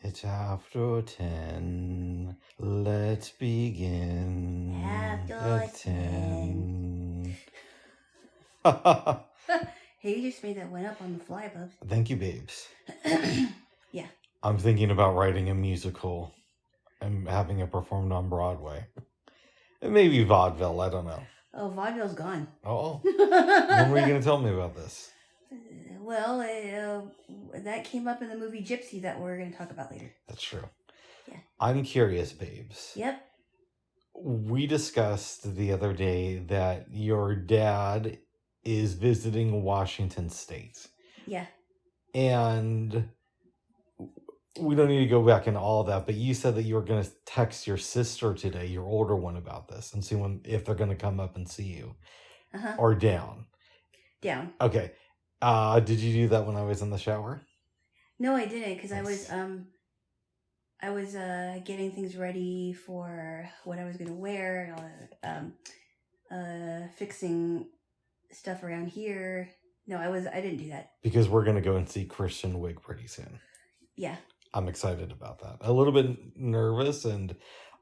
It's after 10. Let's begin. After At 10. Hey, you just made that one up on the fly, Bubs. Thank you, babes. Yeah. I'm thinking about writing a musical and having it performed on Broadway. And maybe vaudeville, I don't know. Oh, vaudeville's gone. Oh. When were you going to tell me about this? Well, that came up in the movie Gyspy that we're going to talk about later. That's true. Yeah. I'm curious, babes. Yep. We discussed the other day that your dad is visiting Washington State. Yeah. And we don't need to go back into all that, but you said that you were going to text your sister today, your older one, about this and see if they're going to come up and see you. Uh-huh. Or down. Down. Okay. Did you do that when I was in the shower? No, I didn't, because Nice. I was getting things ready for what I was going to wear and all that, fixing stuff around here. No, I didn't do that. Because we're going to go and see Christian Wiig pretty soon. Yeah. I'm excited about that. A little bit nervous, and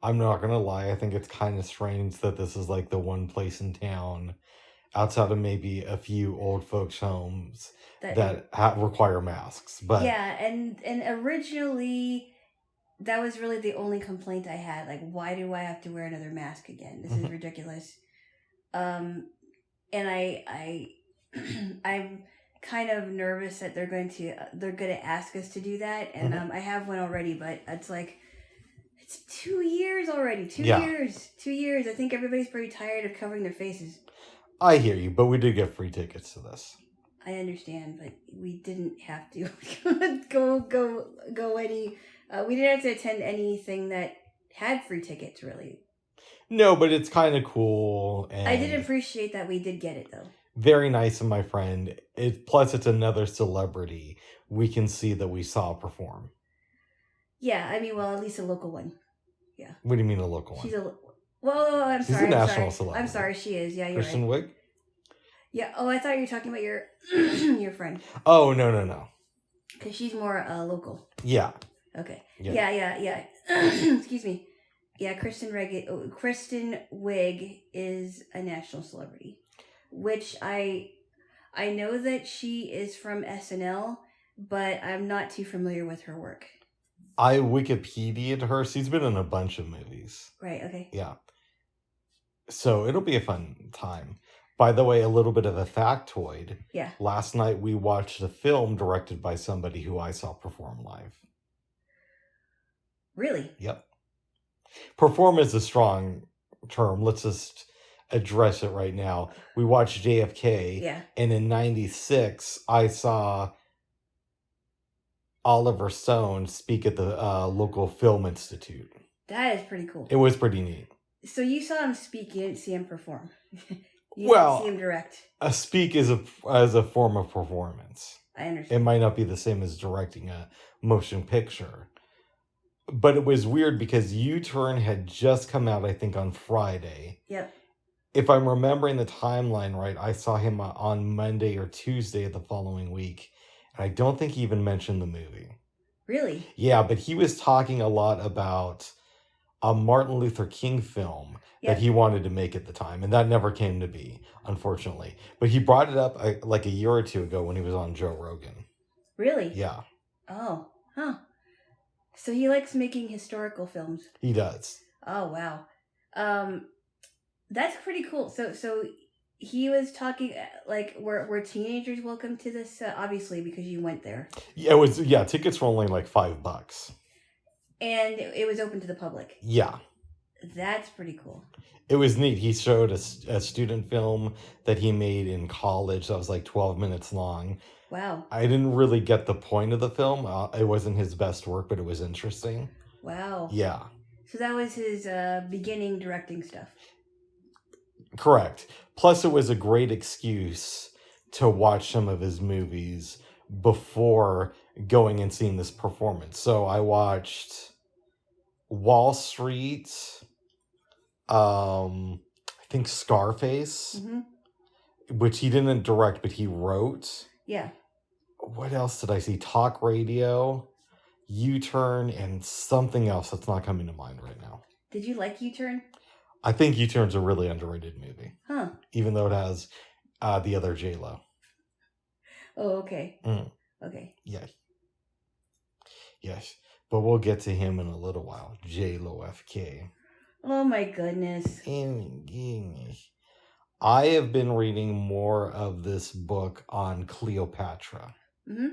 I'm not going to lie, I think it's kind of strange that this is like the one place in town, outside of maybe a few old folks' homes, that require masks. But yeah, and originally, that was really the only complaint I had. Like, why do I have to wear another mask again? This is ridiculous. And I'm kind of nervous that they're going to ask us to do that, and I have one already, but it's like, it's 2 years already. 2 years. 2 years. I think everybody's pretty tired of covering their faces. I hear you, but we did get free tickets to this. I understand, but we didn't have to go any. We didn't have to attend anything that had free tickets, really. No, but it's kind of cool. And I did appreciate that we did get it, though. Very nice of my friend. Plus, it's another celebrity we can see that we saw perform. Yeah, I mean, well, at least a local one. Yeah. What do you mean a local one? She's a... Well, I'm sorry. She's a national celebrity. I'm sorry, she is. Yeah, you're Christian right. Wiig? Yeah. Oh, I thought you were talking about your your friend. Oh, no. Because she's more local. Yeah. Okay. Yeah. Excuse me. Yeah, Kristen Wiig is a national celebrity, which I know that she is from SNL, but I'm not too familiar with her work. I Wikipedia'd her. She's been in a bunch of movies. Right, okay. Yeah. So it'll be a fun time. By the way, a little bit of a factoid. Yeah. Last night we watched a film directed by somebody who I saw perform live. Really? Yep. Perform is a strong term. Let's just address it right now. We watched JFK. Yeah. And in 96, I saw Oliver Stone speak at the local film institute. That is pretty cool. It was pretty neat. So you saw him speak, you didn't see him perform. You didn't see him direct. A speak is a form of performance. I understand. It might not be the same as directing a motion picture. But it was weird because U-Turn had just come out, I think, on Friday. Yep. If I'm remembering the timeline right, I saw him on Monday or Tuesday of the following week. And I don't think he even mentioned the movie. Really? Yeah, but he was talking a lot about a Martin Luther King film that he wanted to make at the time. And that never came to be, unfortunately. But he brought it up like a year or two ago when he was on Joe Rogan. Really? Yeah. Oh, huh. So he likes making historical films. He does. Oh, wow. That's pretty cool. So he was talking, like, were teenagers welcome to this? Obviously, because you went there. Yeah, tickets were only like $5. And it was open to the public. Yeah. That's pretty cool. It was neat. He showed a student film that he made in college that was like 12 minutes long. Wow. I didn't really get the point of the film. It wasn't his best work, but it was interesting. Wow. Yeah. So that was his beginning directing stuff. Correct. Plus, it was a great excuse to watch some of his movies before going and seeing this performance. So I watched Wall Street, I think Scarface, which he didn't direct, but he wrote. Yeah. What else did I see? Talk Radio, U-Turn, and something else that's not coming to mind right now. Did you like U-Turn? I think U-Turn's a really underrated movie. Huh. Even though it has the other Jaylo. Oh, okay. Mm. Okay. Yes. Yes. But we'll get to him in a little while. JayloFK. Oh my goodness. I have been reading more of this book on Cleopatra. Mm-hmm.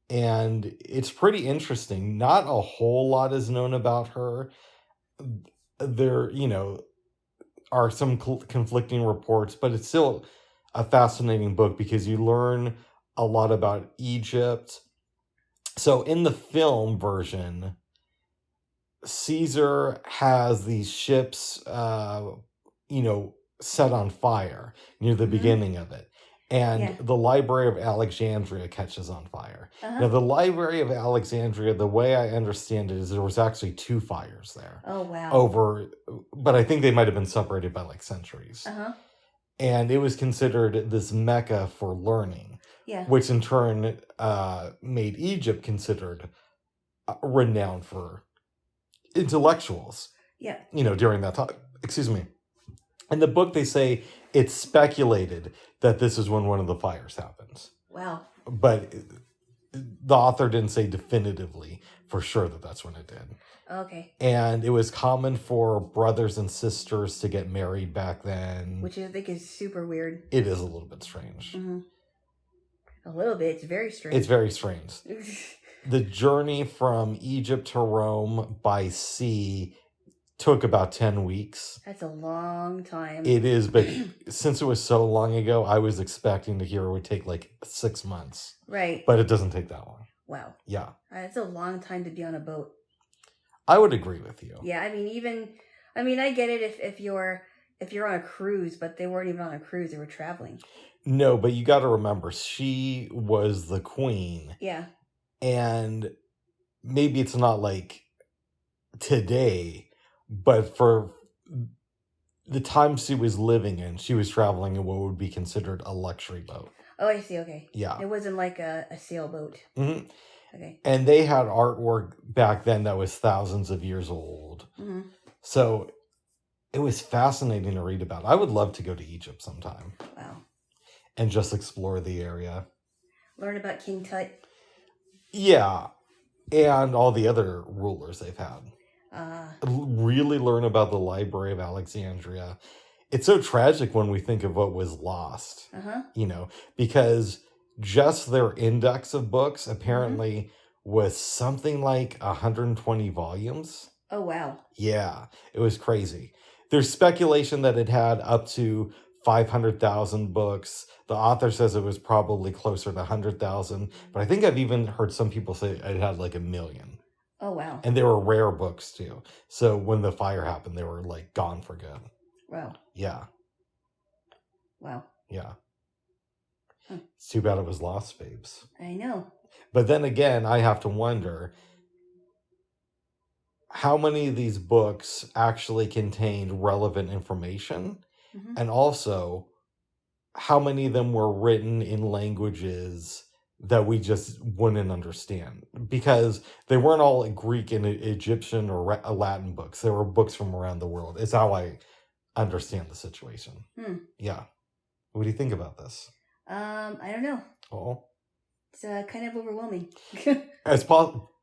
And it's pretty interesting. Not a whole lot is known about her. There, are some conflicting reports, but it's still a fascinating book because you learn a lot about Egypt. So in the film version, Caesar has these ships, set on fire near the beginning of it. And the Library of Alexandria catches on fire. Uh-huh. Now, the Library of Alexandria, the way I understand it, is there was actually 2 fires there. Oh, wow. But I think they might have been separated by like centuries. Uh-huh. And it was considered this mecca for learning. Yeah. Which in turn made Egypt considered renowned for intellectuals. Yeah. During that time. Excuse me. In the book, they say it's speculated that this is when one of the fires happens. Wow. But the author didn't say definitively for sure that that's when it did. Okay. And it was common for brothers and sisters to get married back then. Which I think is super weird. It is a little bit strange. Mm-hmm. A little bit. It's very strange. It's very strange. The journey from Egypt to Rome by sea took about 10 weeks. That's a long time. It is, but since it was so long ago, I was expecting to hear it would take like 6 months. Right. But it doesn't take that long. Wow. Yeah. That's a long time to be on a boat. I would agree with you. Yeah, I get it if you're on a cruise, but they weren't even on a cruise, they were traveling. No, but you got to remember, she was the queen. Yeah. And maybe it's not like today, but for the time she was living in, she was traveling in what would be considered a luxury boat. Oh, I see. Okay. Yeah. It wasn't like a sailboat. Mm-hmm. Okay. And they had artwork back then that was thousands of years old. Mm-hmm. So it was fascinating to read about. I would love to go to Egypt sometime. Wow. And just explore the area. Learn about King Tut. Yeah. And all the other rulers they've had. Really learn about the Library of Alexandria. It's so tragic when we think of what was lost. Uh-huh. Because just their index of books apparently was something like 120 volumes. Oh, wow. Yeah, it was crazy. There's speculation that it had up to 500,000 books. The author says it was probably closer to 100,000. But I think I've even heard some people say it had like 1 million. Oh, wow. And they were rare books, too. So when the fire happened, they were like gone for good. Wow. Yeah. Wow. Yeah. It's too bad it was lost, babes. I know. But then again, I have to wonder how many of these books actually contained relevant information, and also how many of them were written in languages that we just wouldn't understand, because they weren't all like Greek and Egyptian or Latin books. They were books from around the world. It's how I understand the situation. Yeah. What do you think about this? I don't know. Oh, it's kind of overwhelming. It's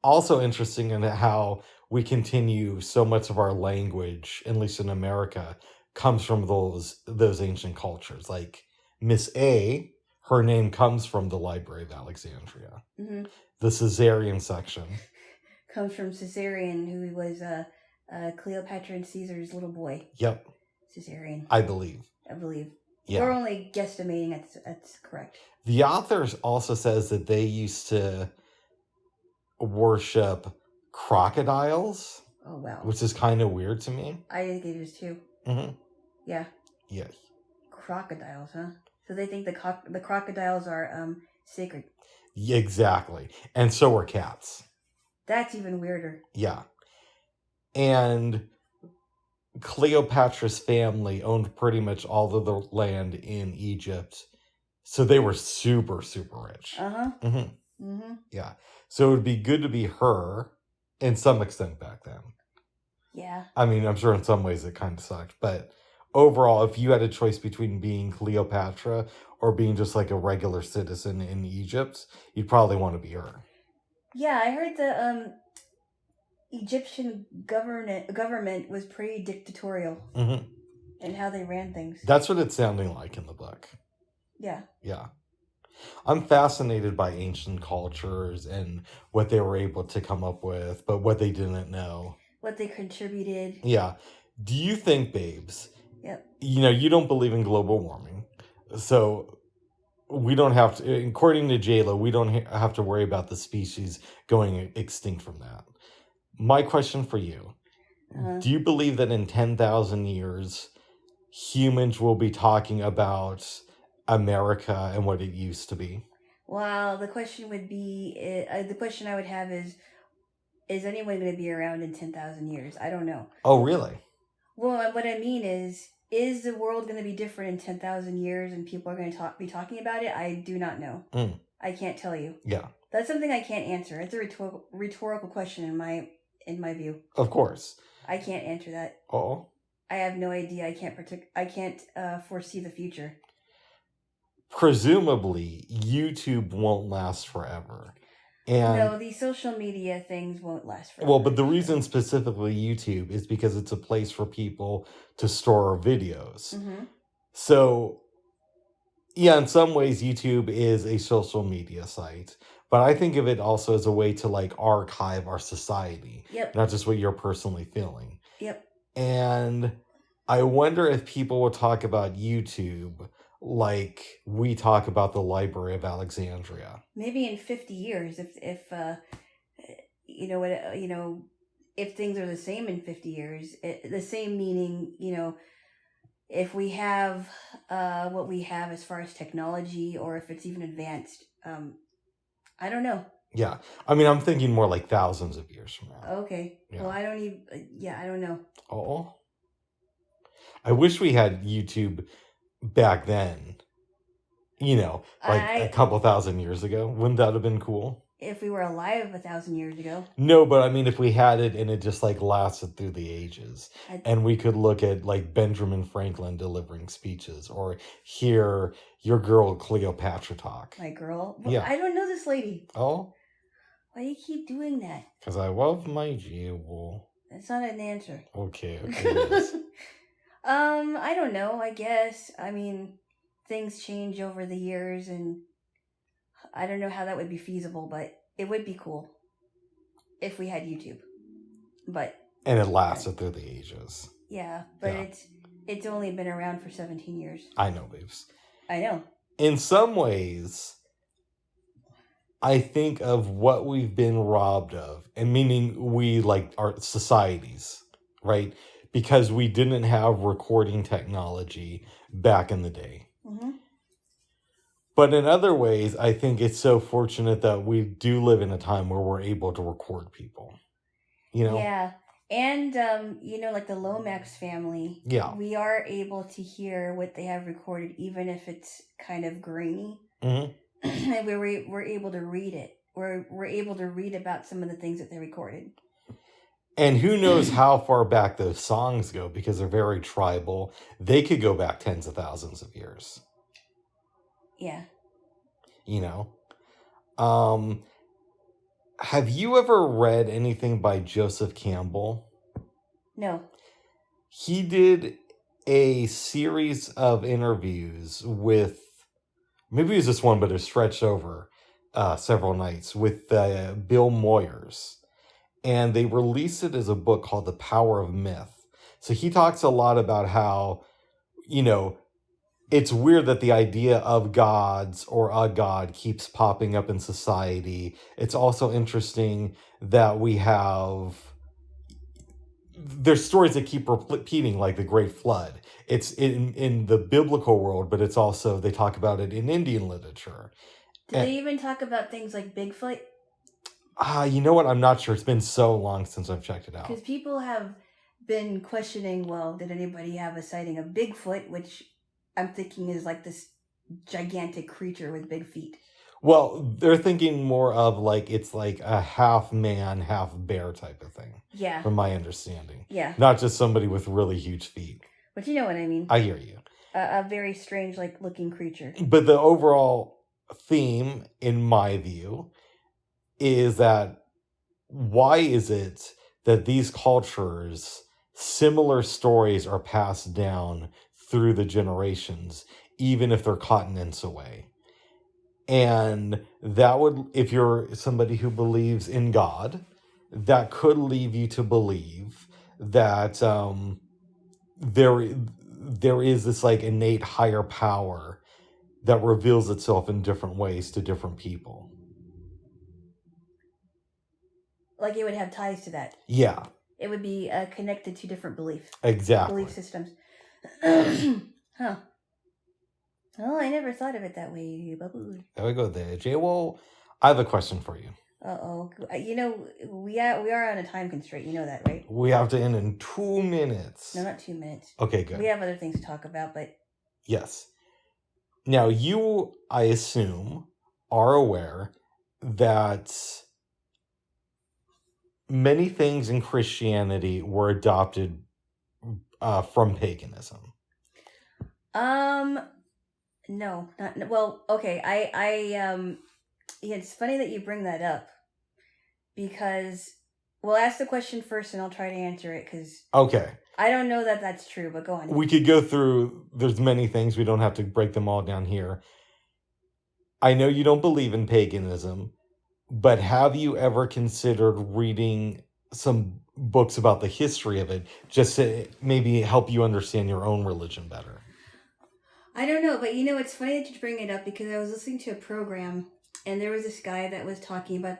also interesting in how we continue so much of our language, at least in America, comes from those ancient cultures. Like Miss A, her name comes from the Library of Alexandria. The Caesarean section comes from Caesarion, who was Cleopatra and Caesar's little boy. Yep. Caesarion. I believe. Yeah. We're only guesstimating. That's correct. The author also says that they used to worship crocodiles. Oh, wow. Which is kind of weird to me. I think it is too. Yeah. Yes. Crocodiles, huh? So they think the crocodiles are sacred. Yeah, exactly. And so are cats. That's even weirder. Yeah. And Cleopatra's family owned pretty much all of the land in Egypt. So they were super, super rich. Mm-hmm. Yeah. So it would be good to be her in some extent back then. Yeah. I mean, I'm sure in some ways it kind of sucked, but overall, if you had a choice between being Cleopatra or being just like a regular citizen in Egypt, you'd probably want to be her. Yeah, I heard the Egyptian government was pretty dictatorial Mm-hmm. in how they ran things. That's what it's sounding like in the book. Yeah. Yeah. I'm fascinated by ancient cultures and what they were able to come up with, but what they didn't know. What they contributed. Yeah. Do you think, babes, Yep. you don't believe in global warming, so we don't have to, according to Jaylo, we don't have to worry about the species going extinct from that. My question for you, do you believe that in 10,000 years, humans will be talking about America and what it used to be? Well, the question would be, the question I would have is anyone going to be around in 10,000 years? I don't know. Oh, really? Well, what I mean is the world going to be different in 10,000 years and people are going to be talking about it? I do not know. I can't tell you. Yeah. That's something I can't answer. It's a rhetorical question in my view. Of course. I can't answer that. Oh. I have no idea. I can't foresee the future. Presumably, YouTube won't last forever. And no, these social media things won't last forever. Well, but the reason specifically YouTube is because it's a place for people to store videos. Mm-hmm. So, yeah, in some ways, YouTube is a social media site. But I think of it also as a way to like archive our society. Yep. Not just what you're personally feeling. Yep. And I wonder if people will talk about YouTube like we talk about the Library of Alexandria. Maybe in 50 years, if if things are the same in 50 years, the same meaning, if we have what we have as far as technology, or if it's even advanced, I don't know. Yeah, I mean, I'm thinking more like thousands of years from now. Okay. Yeah. Well, I don't even. I don't know. Oh, I wish we had YouTube back then. A couple thousand years ago. Wouldn't that have been cool? If we were alive 1,000 years ago. No, but I mean, if we had it and it just like lasted through the ages, and we could look at like Benjamin Franklin delivering speeches, or hear your girl Cleopatra talk. My girl? Yeah. I don't know this lady. Oh? Why do you keep doing that? Because I love my jewel. That's not an answer. Okay. I don't know, I guess. I mean, things change over the years, and I don't know how that would be feasible, but it would be cool if we had YouTube. And it lasted through the ages. Yeah, but it's only been around for 17 years. I know, babes. I know. In some ways, I think of what we've been robbed of, and meaning we, like, our societies, right? Because we didn't have recording technology back in the day. Mm-hmm. But in other ways, I think it's so fortunate that we do live in a time where we're able to record people. Yeah. And, like the Lomax family. Yeah. We are able to hear what they have recorded, even if it's kind of grainy. Mm-hmm. And we're able to read it. We're able to read about some of the things that they recorded. And who knows how far back those songs go, because they're very tribal. They could go back tens of thousands of years. Yeah. Have you ever read anything by Joseph Campbell? No. He did a series of interviews with, maybe it was just one, but it stretched over several nights, with Bill Moyers. And they released it as a book called The Power of Myth. So he talks a lot about how, it's weird that the idea of gods or a god keeps popping up in society. It's also interesting that there's stories that keep repeating, like the Great Flood. It's in the biblical world, but it's also, they talk about it in Indian literature. Do they even talk about things like Bigfoot? You know what? I'm not sure. It's been so long since I've checked it out. Because people have been questioning, well, did anybody have a sighting of Bigfoot, which I'm thinking is like this gigantic creature with big feet. Well, they're thinking more of like it's like a half man, half bear type of thing. Yeah. From my understanding. Yeah. Not just somebody with really huge feet. But you know what I mean. I hear you. A very strange, like, looking creature. But the overall theme, in my view, is that why is it that these cultures, similar stories are passed down through the generations, even if they're continents away? And that would, if you're somebody who believes in God, that could lead you to believe that there is this like innate higher power that reveals itself in different ways to different people. Like it would have ties to that. Yeah. It would be connected to different beliefs. Exactly. Belief systems. Huh. Oh, I never thought of it that way, Babu. There we go there. Jaylo, I have a question for you. Uh-oh. You know, we are on a time constraint. You know that, right? We have to end in 2 minutes. No, not 2 minutes. Okay, good. We have other things to talk about, but... Yes. Now, you, I assume, are aware that many things in Christianity were adopted from paganism. No, not... Well, okay, yeah, it's funny that you bring that up, because... We'll ask the question first, and I'll try to answer it, because... Okay. I don't know that that's true, but go on. We could go through... There's many things. We don't have to break them all down here. I know you don't believe in paganism, but have you ever considered reading some books about the history of it, just to maybe help you understand your own religion better? I don't know, but you know, it's funny that you bring it up, because I was listening to a program, and there was this guy that was talking about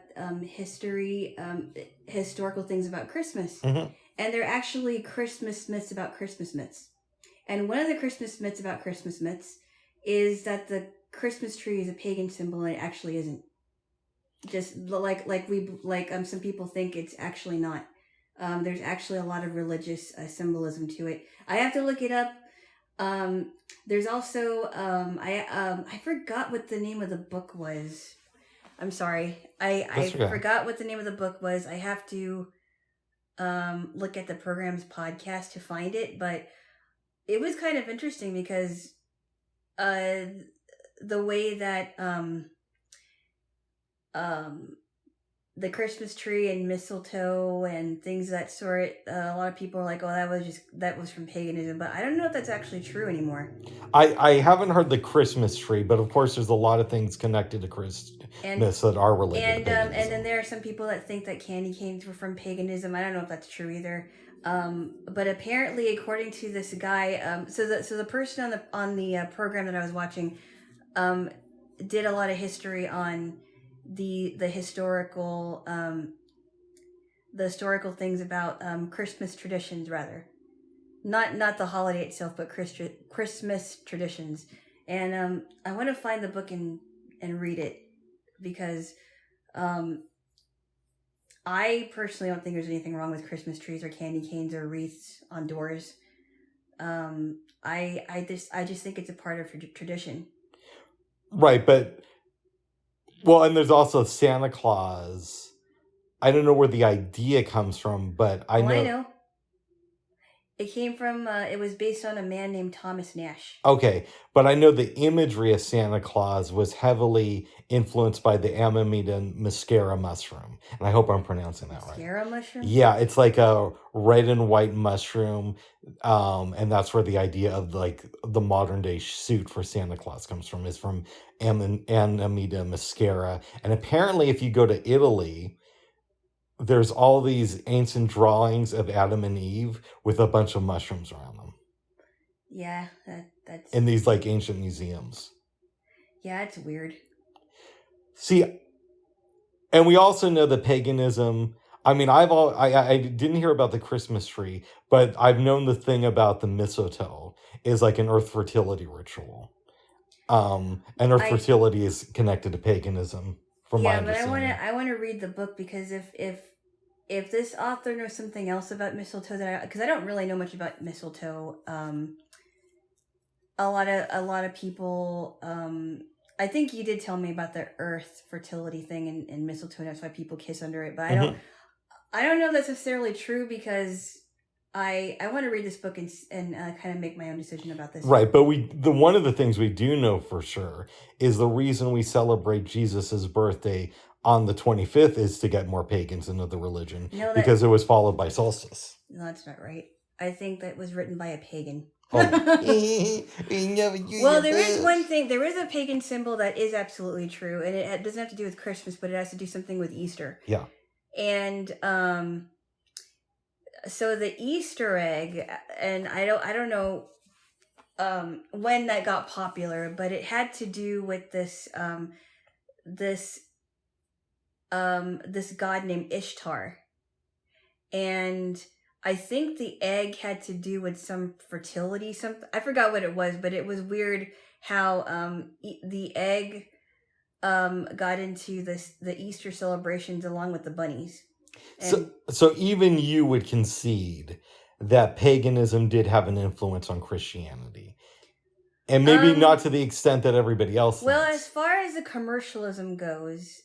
historical things about Christmas. Mm-hmm. And they're actually Christmas myths about Christmas myths. And one of the Christmas myths about Christmas myths is that the Christmas tree is a pagan symbol, and it actually isn't. Just like some people think, it's actually not. There's actually a lot of religious symbolism to it. I have to look it up. There's also I forgot what the name of the book was. I'm sorry. I forgot what the name of the book was. I have to look at the program's podcast to find it, but it was kind of interesting because the way that the Christmas tree and mistletoe and things of that sort, a lot of people are like, oh, that was from paganism, but I don't know if that's actually true anymore. I haven't heard the Christmas tree, but of course there's a lot of things connected to Christmas that are related to paganism. And then there are some people that think that candy canes were from paganism. I don't know if that's true either. But apparently, according to this guy, so the person on the program that I was watching did a lot of history on the historical things about Christmas traditions, rather, not the holiday itself, but Christmas traditions. And I want to find the book and read it, because I personally don't think there's anything wrong with Christmas trees or candy canes or wreaths on doors. I just think it's a part of tradition. Right, but well, and there's also Santa Claus. I don't know where the idea comes from, but I know. It came from, it was based on a man named Thomas Nash. Okay, but I know the imagery of Santa Claus was heavily influenced by the Amanita muscaria mushroom. And I hope I'm pronouncing that right. Muscaria mushroom? Yeah, it's like a red and white mushroom. And that's where the idea of like the modern day suit for Santa Claus comes from, is from Amanita muscaria. And apparently if you go to Italy, there's all these ancient drawings of Adam and Eve with a bunch of mushrooms around them. Yeah, that's... in these, like, ancient museums. Yeah, it's weird. See, and we also know that paganism... I mean, I didn't hear about the Christmas tree, but I've known the thing about the mistletoe is, like, an earth fertility ritual. And earth fertility is connected to paganism. Yeah, but I want to read the book, because if this author knows something else about mistletoe because I don't really know much about mistletoe. A lot of people I think you did tell me about the earth fertility thing and mistletoe. And that's why people kiss under it. But I don't know if that's necessarily true because I want to read this book and kind of make my own decision about this. Right, but one of the things we do know for sure is the reason we celebrate Jesus's birthday on the 25th is to get more pagans into the religion, because it was followed by solstice. No, that's not right. I think that was written by a pagan. Oh. Well, there is one thing. There is a pagan symbol that is absolutely true, and it doesn't have to do with Christmas, but it has to do something with Easter. Yeah. And so the Easter egg, and I don't know when that got popular, but it had to do with this god named Ishtar, and I think the egg had to do with some fertility, something. I forgot what it was, but it was weird how the egg got into the Easter celebrations along with the bunnies. And so even you would concede that paganism did have an influence on Christianity, and maybe not to the extent that everybody else well, thinks. as far as the commercialism goes,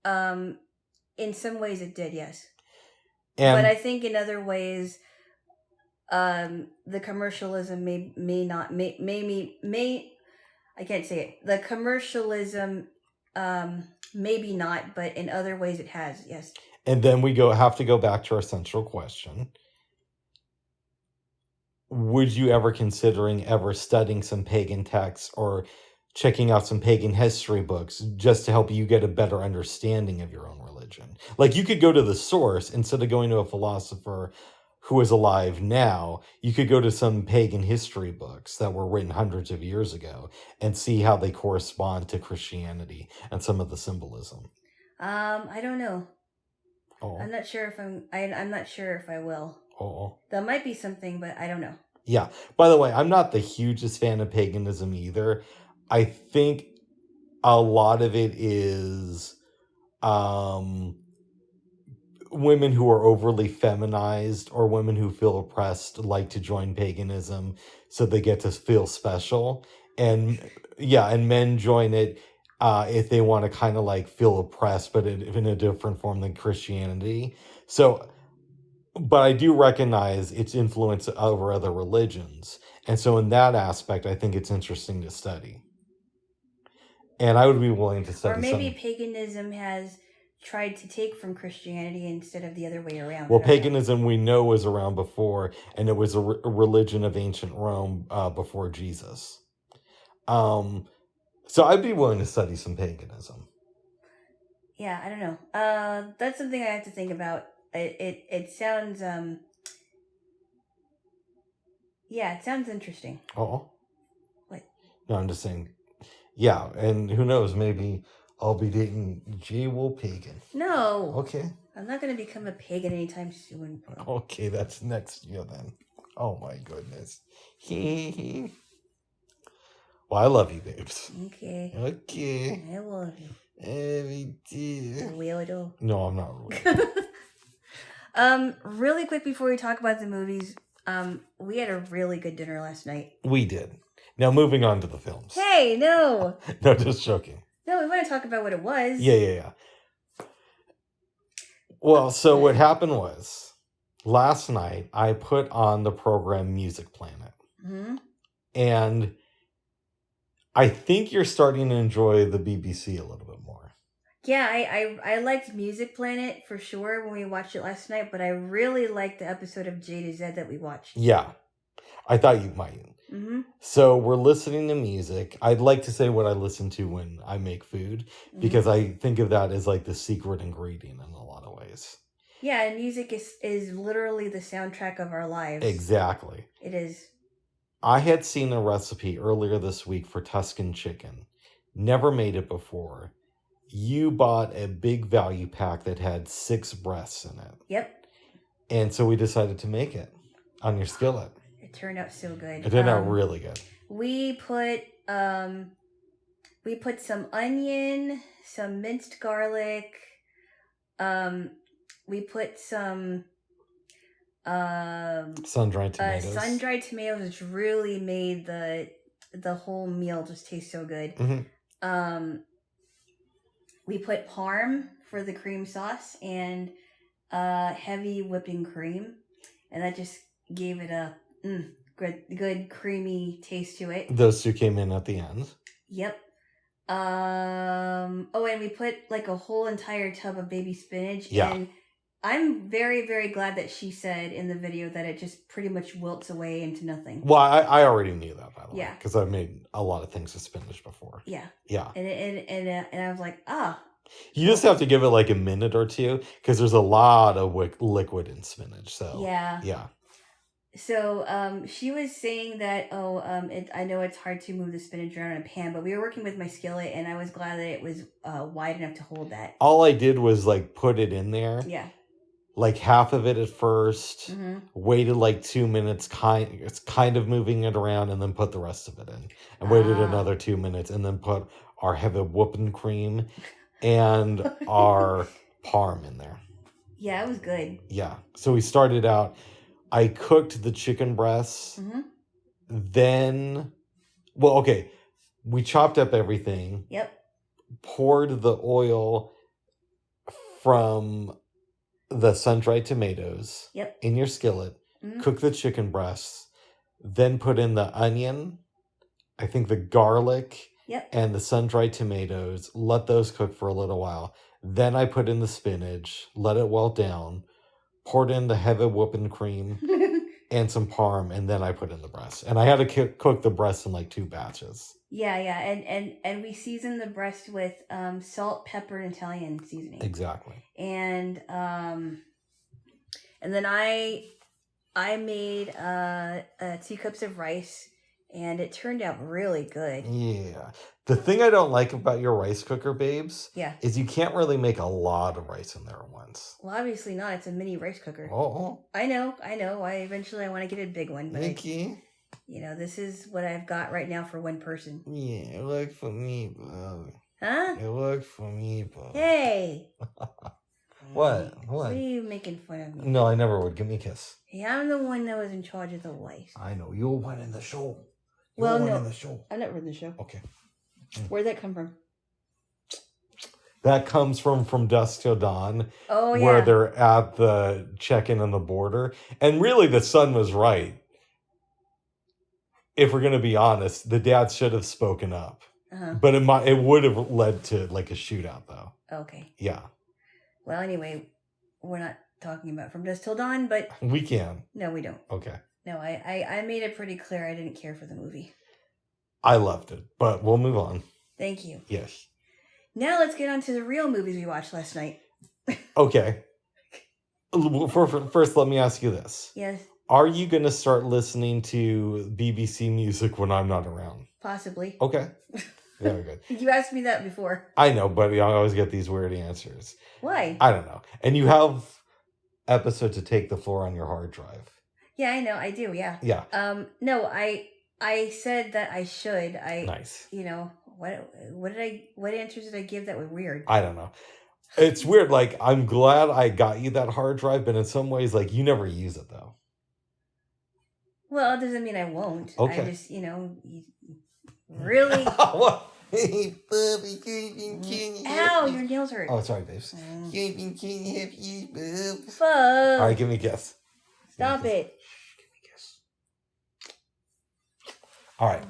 in some ways it did, yes. But I think in other ways, the commercialism may I can't say it. The commercialism, maybe not, but in other ways it has, yes. And then we have to go back to our central question. Would you ever considering studying some pagan texts or checking out some pagan history books just to help you get a better understanding of your own religion? Like, you could go to the source instead of going to a philosopher who is alive now. You could go to some pagan history books that were written hundreds of years ago and see how they correspond to Christianity and some of the symbolism. I don't know. Oh. I'm not sure if I'm not sure if I will. Oh. That might be something, but I don't know. Yeah. By the way, I'm not the hugest fan of paganism either. I think a lot of it is women who are overly feminized or women who feel oppressed like to join paganism so they get to feel special. And men join it if they want to kind of like feel oppressed, but in a different form than Christianity. So, but I do recognize its influence over other religions. And so in that aspect, I think it's interesting to study. And I would be willing to study. Or maybe paganism has tried to take from Christianity instead of the other way around. Well, paganism we know was around before, and it was a religion of ancient Rome before Jesus. So I'd be willing to study some paganism. Yeah, I don't know. That's something I have to think about. It sounds it sounds interesting. Oh. What? No, I'm just saying. Yeah, and who knows? Maybe I'll be dating Jaylo pagan. No. Okay. I'm not going to become a pagan anytime soon. Okay, that's next year then. Oh my goodness. Well, I love you, babes. Okay. Okay. I love you. Me too. Weirdo. No, I'm not really. Really quick before we talk about the movies, we had a really good dinner last night. We did. Now moving on to the films. Hey, no. No, just joking. No, we want to talk about what it was. Yeah. Well, so what happened was, last night I put on the program Music Planet. Mm-hmm. And I think you're starting to enjoy the BBC a little bit more. Yeah, I liked Music Planet for sure when we watched it last night, but I really liked the episode of J to Z that we watched. Yeah, I thought you might. Mm-hmm. So we're listening to music. I'd like to say what I listen to when I make food, because I think of that as like the secret ingredient in a lot of ways. Yeah, and music is literally the soundtrack of our lives. Exactly. It is. I had seen a recipe earlier this week for Tuscan chicken. Never made it before. You bought a big value pack that had 6 breasts in it. Yep. And so we decided to make it on your skillet. It turned out so good. It turned out really good. We put some onion, some minced garlic. We put some sun-dried tomatoes. Sun-dried tomatoes, which really made the whole meal just taste so good. Mm-hmm. We put parm for the cream sauce and heavy whipping cream, and that just gave it a good creamy taste to it. Those two came in at the end. Yep. Oh, and we put like a whole entire tub of baby spinach. Yeah. And I'm very, very glad that she said in the video that it just pretty much wilts away into nothing. Well, I already knew that, by the way. Yeah. Because I've made a lot of things with spinach before. Yeah. Yeah. And I was like, You just have to give it like a minute or two because there's a lot of liquid in spinach. So yeah. Yeah. So she was saying that, I know it's hard to move the spinach around in a pan, but we were working with my skillet, and I was glad that it was wide enough to hold that. All I did was like put it in there. Yeah. Like half of it at first, Mm-hmm. waited like 2 minutes, it's kind of moving it around, and then put the rest of it in. And waited another 2 minutes, and then put our heavy whipping cream and our parm in there. Yeah, it was good. Yeah. So we started out, I cooked the chicken breasts. Mm-hmm. Then, we chopped up everything. Yep. Poured the oil from the sun-dried tomatoes. Yep. In your skillet. Mm-hmm. Cook the chicken breasts. Then put in the onion, I think the garlic, yep. and the sun-dried tomatoes. Let those cook for a little while. Then I put in the spinach, let it wilt down, poured in the heavy whipping cream and some parm, and then I put in the breast. And I had to cook the breast in like 2 batches. Yeah, and we seasoned the breast with salt, pepper, and Italian seasoning. Exactly. And then I made 2 cups of rice, and it turned out really good. Yeah. The thing I don't like about your rice cooker, babes, is you can't really make a lot of rice in there at once. Well, obviously not. It's a mini rice cooker. Oh. I know. Eventually I want to get a big one. But Nikki. This is what I've got right now for one person. Yeah, it worked for me, bro. Huh? It worked for me, bro. Hey. What? What are you making fun of me? No, I never would. Give me a kiss. Hey, I'm the one that was in charge of the lights. I know. You're one in the show. Well, no. In the show. I've never in the show. Okay. Where'd that come from? That comes from Dusk Till Dawn. Oh, yeah. Where they're at the check-in on the border. And really, the son was right. If we're going to be honest, the dad should have spoken up. Uh-huh. But it would have led to like a shootout, though. Okay. Yeah. Well, anyway, we're not talking about From Dusk Till Dawn, but... We can. No, we don't. Okay. No, I made it pretty clear I didn't care for the movie. I loved it, but we'll move on. Thank you. Yes. Now let's get on to the real movies we watched last night. Okay. First, let me ask you this. Yes. Are you going to start listening to BBC music when I'm not around? Possibly. Okay. Very good. You asked me that before. I know, but I always get these weird answers. Why? I don't know. And you have episodes to take the floor on your hard drive. Yeah, I know. I do, yeah. Yeah. No, I said that I should. Nice. What answers did I give that were weird? I don't know. It's weird. Like, I'm glad I got you that hard drive, but in some ways, like, you never use it, though. Well, it doesn't mean I won't. Okay. I just, really... Hey, Bubby, Ow, your nails hurt. Oh, sorry, babes. Fuck. All right, give me a kiss. Stop it. Give me a kiss. All right.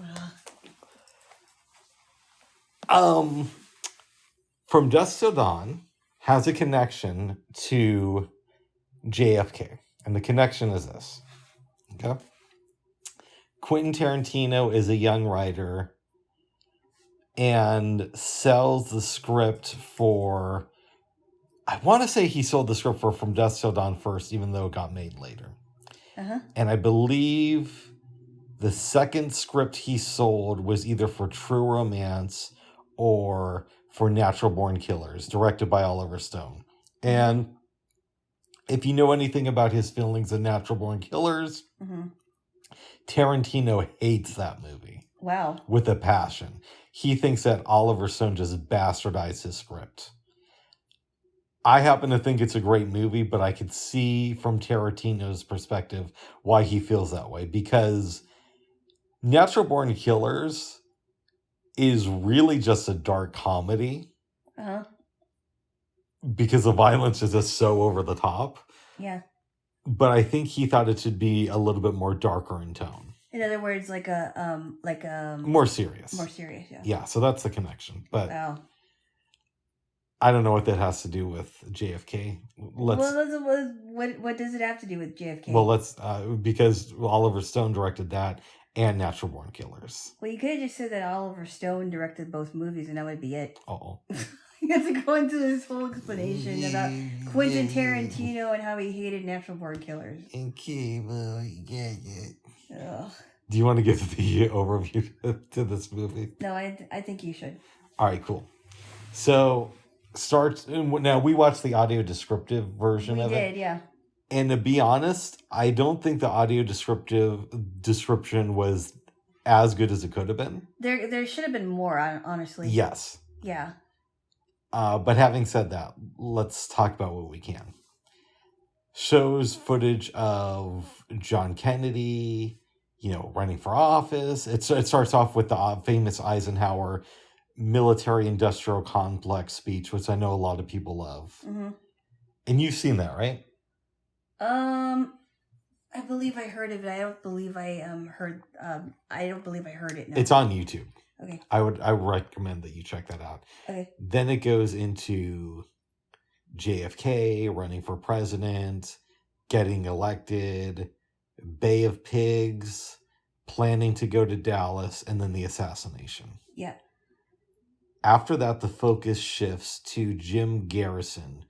From Dusk Till Dawn has a connection to JFK. And the connection is this. Okay? Quentin Tarantino is a young writer and sells the script for... I want to say he sold the script for From Dusk Till Dawn first, even though it got made later. Uh-huh. And I believe the second script he sold was either for True Romance or for Natural Born Killers, directed by Oliver Stone. And if you know anything about his feelings in Natural Born Killers, Tarantino hates that movie. Wow. With a passion. He thinks that Oliver Stone just bastardized his script. I happen to think it's a great movie, but I could see from Tarantino's perspective why he feels that way. Because Natural Born Killers is really just a dark comedy Uh-huh. because the violence is just so over the top. Yeah. But I think he thought it should be a little bit more darker in tone. In other words, like More serious. More serious, yeah. Yeah, so that's the connection. But Wow. I don't know what that has to do with JFK. What does it have to do with JFK? Well, because Oliver Stone directed that and Natural Born Killers. Well, you could have just said that Oliver Stone directed both movies, and that would be it. Oh. You have to go into this whole explanation about Quentin Tarantino and how he hated Natural Born Killers. Okay, well, yeah. Ugh. Do you want to give the overview to this movie? No, I think you should. All right, cool. So, now we watched the audio descriptive version of it. We did, yeah. And to be honest, I don't think the audio description was as good as it could have been. There should have been more, honestly. Yes. Yeah. But having said that, let's talk about what we can. Shows footage of John Kennedy, running for office. It starts off with the famous Eisenhower military-industrial complex speech, which I know a lot of people love. Mm-hmm. And you've seen that, right? I believe I heard of it. I don't believe I heard. I don't believe I heard it. No. It's on YouTube. Okay. I would recommend that you check that out. Okay. Then it goes into JFK running for president, getting elected, Bay of Pigs, planning to go to Dallas, and then the assassination. Yeah. After that, the focus shifts to Jim Garrison,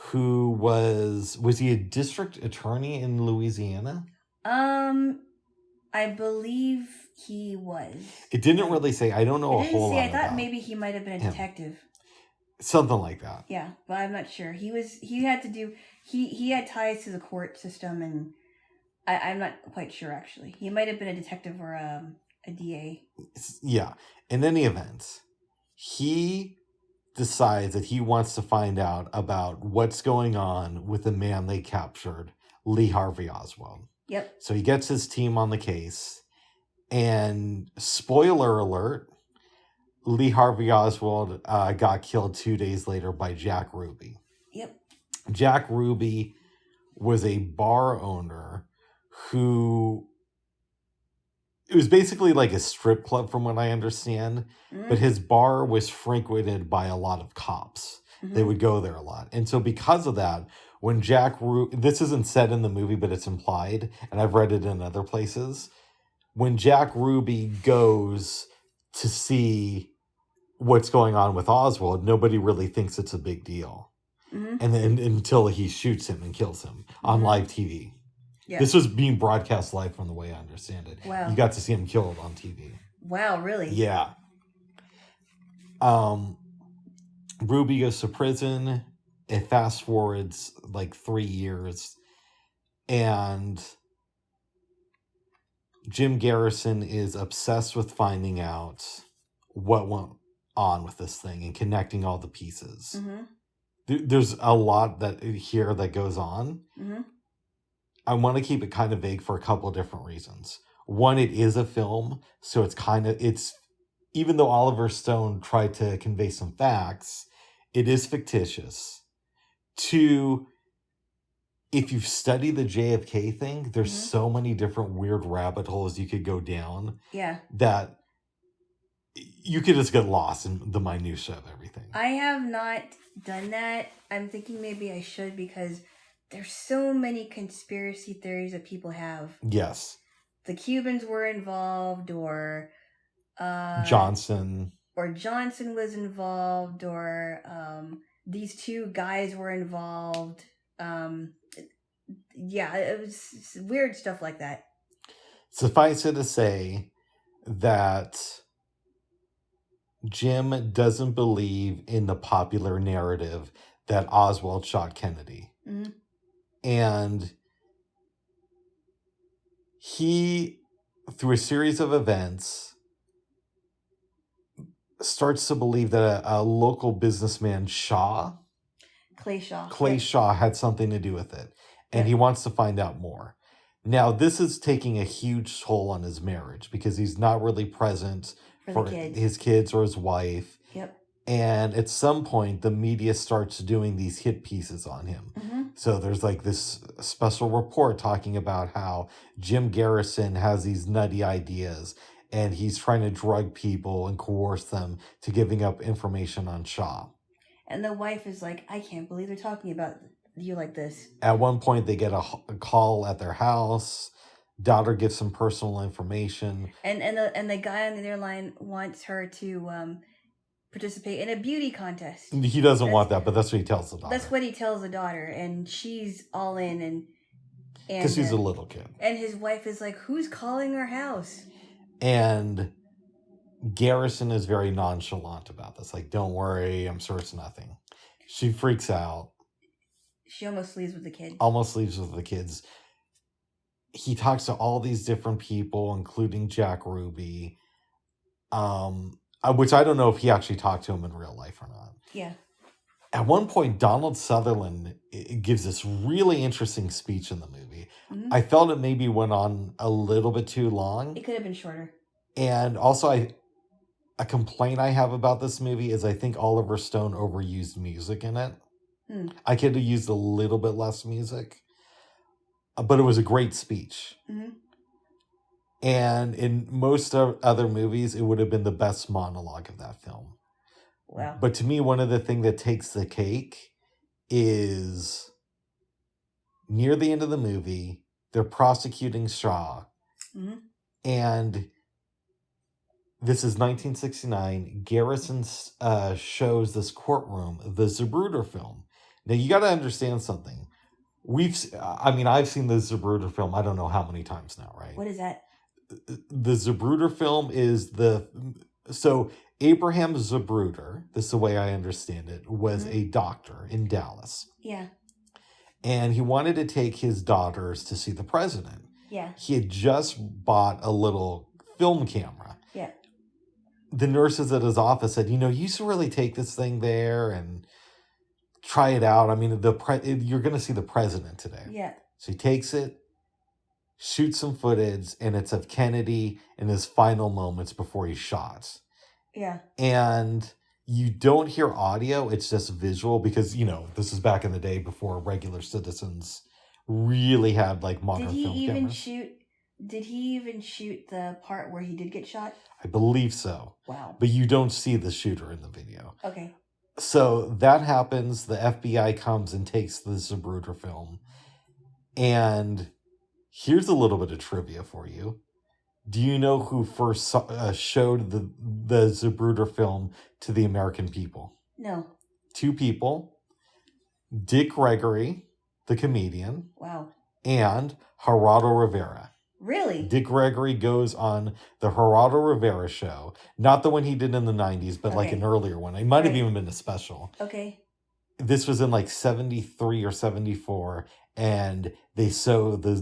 who was he a district attorney in Louisiana? I believe he was. It didn't really say. I don't know a whole lot. I thought maybe he might have been a detective. Something like that. Yeah, but I'm not sure. He had ties to the court system, and I'm not quite sure actually. He might have been a detective or a DA. Yeah. In any event, he decides that he wants to find out about what's going on with the man they captured, Lee Harvey Oswald. Yep. So he gets his team on the case, and spoiler alert, Lee Harvey Oswald got killed 2 days later by Jack Ruby. Yep. Jack Ruby was a bar owner who... It was basically like a strip club from what I understand, but his bar was frequented by a lot of cops. Mm-hmm. They would go there a lot. And so because of that, when Jack Ruby... This isn't said in the movie, but it's implied, and I've read it in other places. When Jack Ruby goes to see what's going on with Oswald, nobody really thinks it's a big deal. Mm-hmm. And then until he shoots him and kills him on live TV. Yeah. This was being broadcast live from the way I understand it. Wow. You got to see him killed on TV. Wow, really? Yeah. Ruby goes to prison. It fast forwards like 3 years. And Jim Garrison is obsessed with finding out what went on with this thing and connecting all the pieces. Mm-hmm. There's a lot that goes on. Mm-hmm. I want to keep it kind of vague for a couple of different reasons. One, it is a film, so it's even though Oliver Stone tried to convey some facts, it is fictitious. Two, if you study the JFK thing, there's so many different weird rabbit holes you could go down. Yeah. That you could just get lost in the minutia of everything. I have not done that. I'm thinking maybe I should because there's so many conspiracy theories that people have. Yes. The Cubans were involved, or Johnson. Or Johnson was involved, or these two guys were involved. Yeah, it was weird stuff like that. Suffice it to say that Jim doesn't believe in the popular narrative that Oswald shot Kennedy. Mm-hmm. And he, through a series of events, starts to believe that a local businessman, Clay Shaw, had something to do with it. And he wants to find out more. Now, this is taking a huge toll on his marriage because he's not really present For the kids. his kids or his wife. Yep. And at some point, the media starts doing these hit pieces on him. Mm-hmm. So there's like this special report talking about how Jim Garrison has these nutty ideas and he's trying to drug people and coerce them to giving up information on Shaw. And the wife is like, I can't believe they're talking about you like this. At one point, they get a call at their house. Daughter gives some personal information. And the guy on the other line wants her to participate in a beauty contest. He doesn't want that, but that's what he tells the daughter. That's what he tells the daughter, and she's all in, and because she's a little kid. And his wife is like, "Who's calling our house?" And Garrison is very nonchalant about this. Like, don't worry, I'm sure it's nothing. She freaks out. She almost leaves with the kids. He talks to all these different people, including Jack Ruby. Which I don't know if he actually talked to him in real life or not. Yeah. At one point, Donald Sutherland gives this really interesting speech in the movie. Mm-hmm. I felt it maybe went on a little bit too long. It could have been shorter. And also, a complaint I have about this movie is I think Oliver Stone overused music in it. I could have used a little bit less music. But it was a great speech. Mm-hmm. And in most other movies, it would have been the best monologue of that film. Wow. But to me, one of the things that takes the cake is near the end of the movie, they're prosecuting Shaw. Mm-hmm. And this is 1969. Garrison shows this courtroom, the Zapruder film. Now, you got to understand something. I've seen the Zapruder film, I don't know how many times now, right? What is that? The Zapruder film is so Abraham Zapruder, this is the way I understand it, was a doctor in Dallas. Yeah. And he wanted to take his daughters to see the president. Yeah. He had just bought a little film camera. Yeah. The nurses at his office said, you should really take this thing there and try it out. I mean, you're going to see the president today. Yeah. So he takes it, shoots some footage, and it's of Kennedy in his final moments before he's shot. Yeah. And you don't hear audio, it's just visual because, this is back in the day before regular citizens really had like modern film cameras. Did he even shoot the part where he did get shot? I believe so. Wow. But you don't see the shooter in the video. Okay. So that happens. The FBI comes and takes the Zapruder film. And here's a little bit of trivia for you. Do you know who first showed the Zapruder film to the American people? No. 2 people. Dick Gregory, the comedian. Wow. And Geraldo Rivera. Really? Dick Gregory goes on the Geraldo Rivera show. Not the one he did in the 90s, but like an earlier one. It might have even been a special. Okay. This was in like 73 or 74. And they show the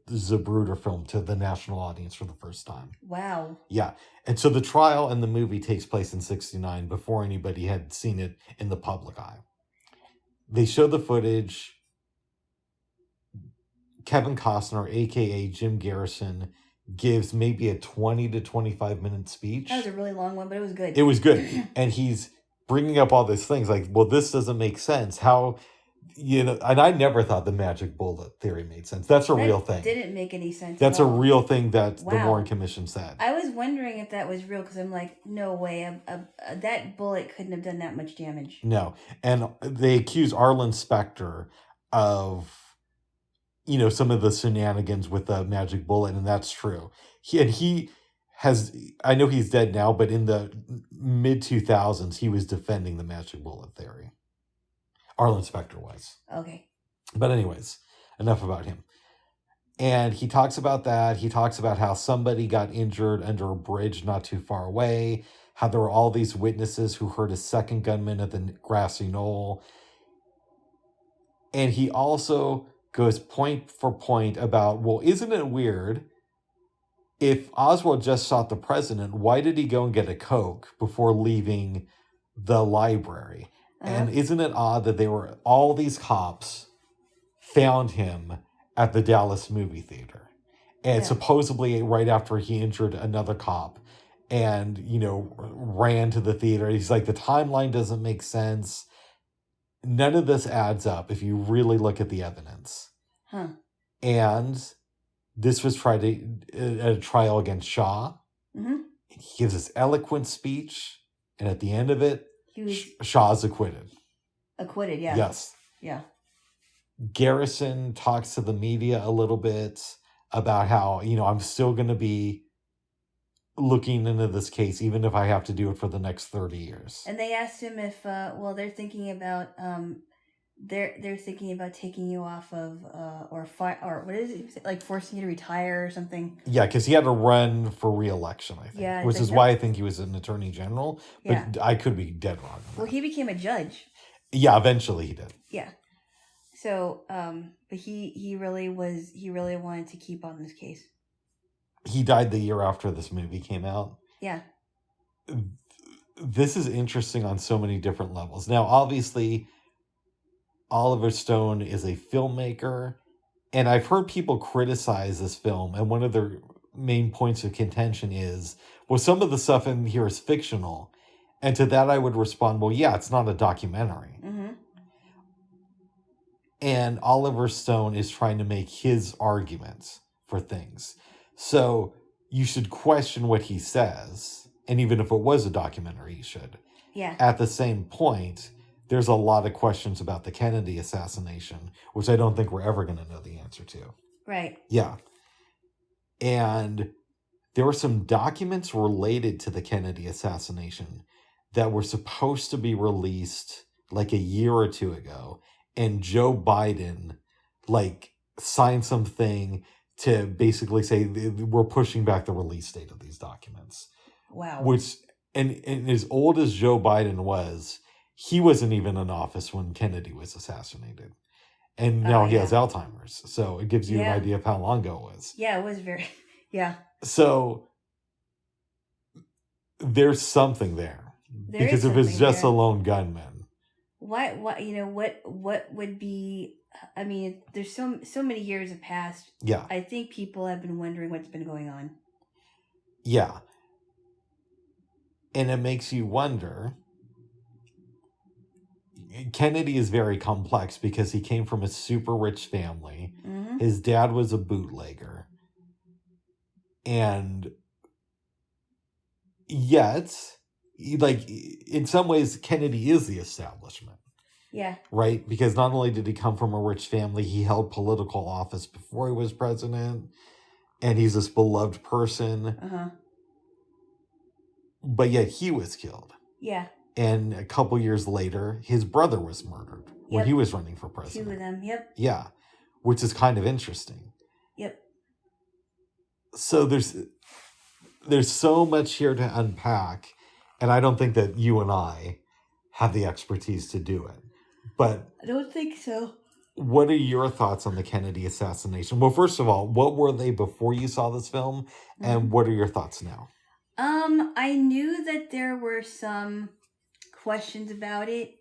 Zapruder film to the national audience for the first time. Wow. Yeah. And so the trial and the movie takes place in 69 before anybody had seen it in the public eye. They show the footage. Kevin Costner, a.k.a. Jim Garrison, gives maybe a 20 to 25 minute speech. That was a really long one, but it was good. It was good. And he's bringing up all these things like, well, this doesn't make sense. How... and I never thought the magic bullet theory made sense. That's a real thing. Didn't make any sense. That's a real thing that the Warren Commission said. I was wondering if that was real because I'm like, no way. That bullet couldn't have done that much damage. No. And they accuse Arlen Specter of, some of the shenanigans with the magic bullet, and that's true. I know he's dead now, but in the mid-2000s, he was defending the magic bullet theory. Arlen Specter was. Okay. But anyways, enough about him. And he talks about that. He talks about how somebody got injured under a bridge not too far away, how there were all these witnesses who heard a second gunman at the grassy knoll. And he also goes point for point about, well, isn't it weird if Oswald just shot the president, why did he go and get a Coke before leaving the library? And isn't it odd that all these cops found him at the Dallas movie theater? And supposedly right after he injured another cop. and, ran to the theater. He's like, the timeline doesn't make sense. None of this adds up if you really look at the evidence. Huh. And this was tried at a trial against Shaw. Mm-hmm. He gives this eloquent speech, and at the end of it, Shaw's acquitted. Acquitted, yeah. Yes. Yeah. Garrison talks to the media a little bit about how, I'm still going to be looking into this case, even if I have to do it for the next 30 years. And they asked him if, they're thinking about, they're thinking about taking you off of, or what is it, like forcing you to retire or something. Yeah, because he had to run for re-election, I think. Yeah, which is why I think he was an attorney general. But I could be dead wrong. Well, he became a judge. Yeah, eventually he did. Yeah. So, but he really wanted to keep on this case. He died the year after this movie came out. Yeah. This is interesting on so many different levels. Now, obviously, Oliver Stone is a filmmaker, and I've heard people criticize this film, and one of their main points of contention is, well, some of the stuff in here is fictional. And to that I would respond, well, yeah, it's not a documentary. Mm-hmm. And Oliver Stone is trying to make his arguments for things. So you should question what he says. And even if it was a documentary, you should. Yeah. At the same point, there's a lot of questions about the Kennedy assassination, which I don't think we're ever going to know the answer to. Right. Yeah. And there were some documents related to the Kennedy assassination that were supposed to be released like a year or two ago. And Joe Biden, signed something to basically say we're pushing back the release date of these documents. Wow. Which, and as old as Joe Biden was, he wasn't even in office when Kennedy was assassinated. And now he has Alzheimer's. So it gives you an idea of how long ago it was. Yeah, it was very, yeah. So there's something there. Because if it's just a lone gunman. What would be, I mean, there's so many years have passed. Yeah. I think people have been wondering what's been going on. Yeah. And it makes you wonder. Kennedy is very complex because he came from a super rich family. Mm-hmm. His dad was a bootlegger. And yet, in some ways, Kennedy is the establishment. Yeah. Right? Because not only did he come from a rich family, he held political office before he was president. And he's this beloved person. Uh-huh. But yet he was killed. Yeah. And a couple years later, his brother was murdered when he was running for president. Two of them, yep. Yeah. Which is kind of interesting. Yep. So there's so much here to unpack. And I don't think that you and I have the expertise to do it. But I don't think so. What are your thoughts on the Kennedy assassination? Well, first of all, what were they before you saw this film? And what are your thoughts now? I knew that there were some questions about it.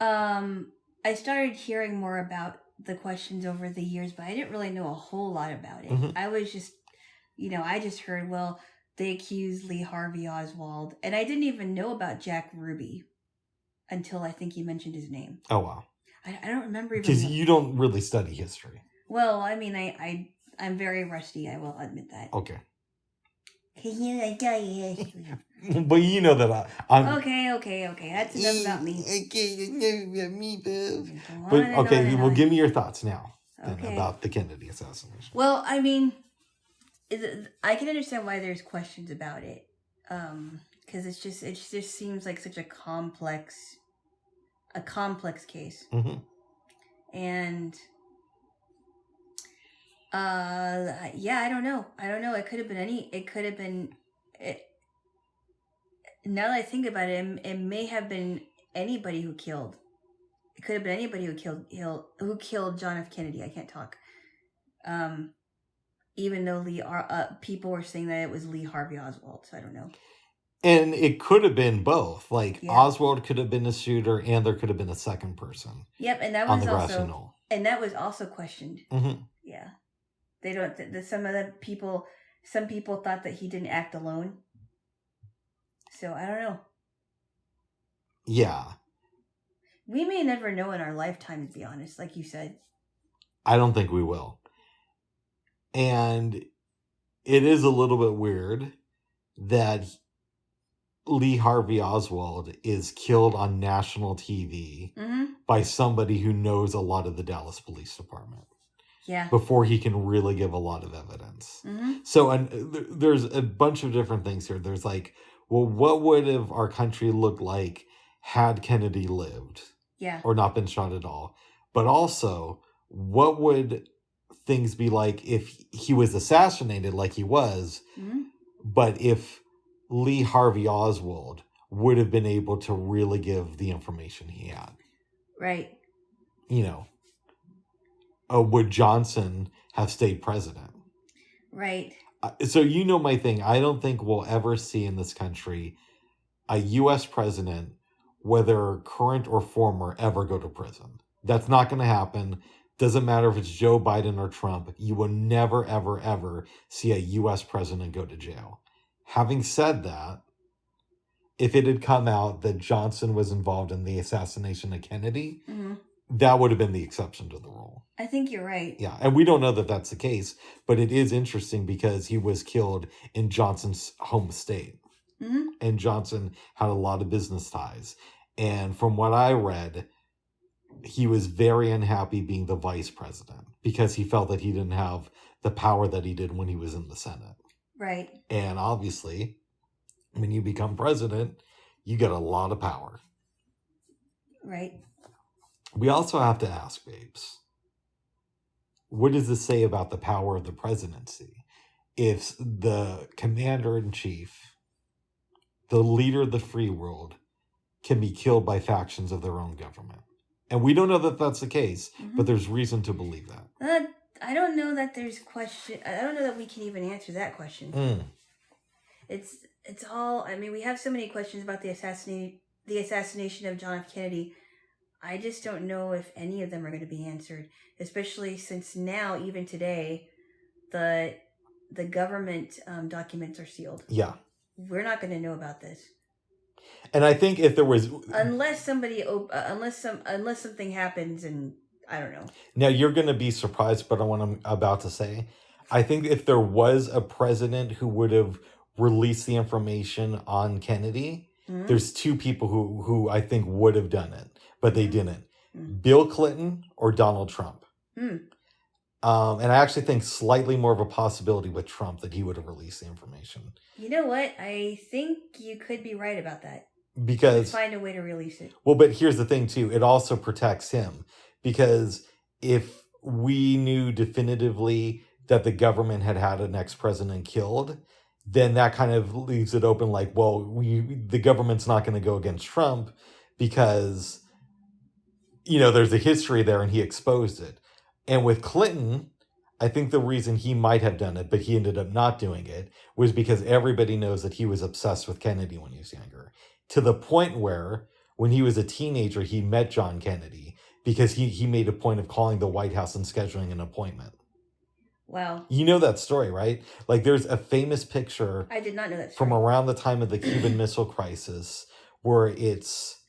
I started hearing more about the questions over the years, but I didn't really know a whole lot about it. Mm-hmm. I was just, I just heard, well, they accused Lee Harvey Oswald, and I didn't even know about Jack Ruby until I think you mentioned his name. Oh, wow. I don't remember even. Because you don't really study history. Well, I mean, I'm very rusty, I will admit that. Okay. But But you know that I'm... Okay. That's enough about me. Okay, enough about me, boo. But, okay, well, give me your thoughts now about the Kennedy assassination. Well, I mean, I can understand why there's questions about it. Because it just seems like such a complex case. Mm-hmm. And... I don't know. It could have been now that I think about it, it may have been anybody who killed. It could have been anybody who killed John F. Kennedy. I can't talk. Even though people were saying that it was Lee Harvey Oswald, so I don't know. And it could have been both. Oswald could have been a shooter, and there could have been a second person. Yep, and that was also questioned. Mm-hmm. Yeah. They don't. Some people thought that he didn't act alone. So I don't know. Yeah. We may never know in our lifetime, to be honest, like you said. I don't think we will. And it is a little bit weird that Lee Harvey Oswald is killed on national TV by somebody who knows a lot of the Dallas Police Department. Yeah. Before he can really give a lot of evidence. So, and there's a bunch of different things here. There's like, well, what would have our country looked like had Kennedy lived? Yeah. Or not been shot at all? But also, what would things be like if he was assassinated like he was, but if Lee Harvey Oswald would have been able to really give the information he had? Right. You know, would Johnson have stayed president? Right. So you know my thing. I don't think we'll ever see in this country a U.S. president, whether current or former, ever go to prison. That's not going to happen. Doesn't matter if it's Joe Biden or Trump. You will never, ever, ever see a U.S. president go to jail. Having said that, if it had come out that Johnson was involved in the assassination of Kennedy, that would have been the exception to the rule. I think you're right. Yeah, and we don't know that that's the case, but it is interesting because he was killed in Johnson's home state. And Johnson had a lot of business ties. And from what I read, he was very unhappy being the vice president because he felt that he didn't have the power that he did when he was in the Senate. Right. And obviously, when you become president, you get a lot of power. Right. We also have to ask, babes, what does this say about the power of the presidency? If the commander-in-chief, the leader of the free world, can be killed by factions of their own government. And we don't know that that's the case, but there's reason to believe that. I don't know that there's question. I don't know that we can even answer that question. It's all. I mean, we have so many questions about the assassination of John F. Kennedy. I just don't know if any of them are going to be answered, especially since now, even today, the government documents are sealed. Yeah, we're not going to know about this. And I think if there was, unless something happens, and I don't know. Now you're going to be surprised by what I'm about to say. I think if there was a president who would have released the information on Kennedy, there's two people who I think would have done it, but they didn't. Bill Clinton or Donald Trump. And I actually think slightly more of a possibility with Trump that he would have released the information. You know what? I think you could be right about that. Because find a way to release it. Well, but here's the thing too. It also protects him. Because if we knew definitively that the government had an ex-president killed, then that kind of leaves it open like, well, the government's not going to go against Trump because, you know, there's a history there and he exposed it. And with Clinton, I think the reason he might have done it, but he ended up not doing it, was because everybody knows that he was obsessed with Kennedy when he was younger. To the point where, when he was a teenager, he met John Kennedy because he made a point of calling the White House and scheduling an appointment. Wow. You know that story, right? Like, there's a famous picture. I did not know that story. From around the time of the Cuban Missile Crisis, where it's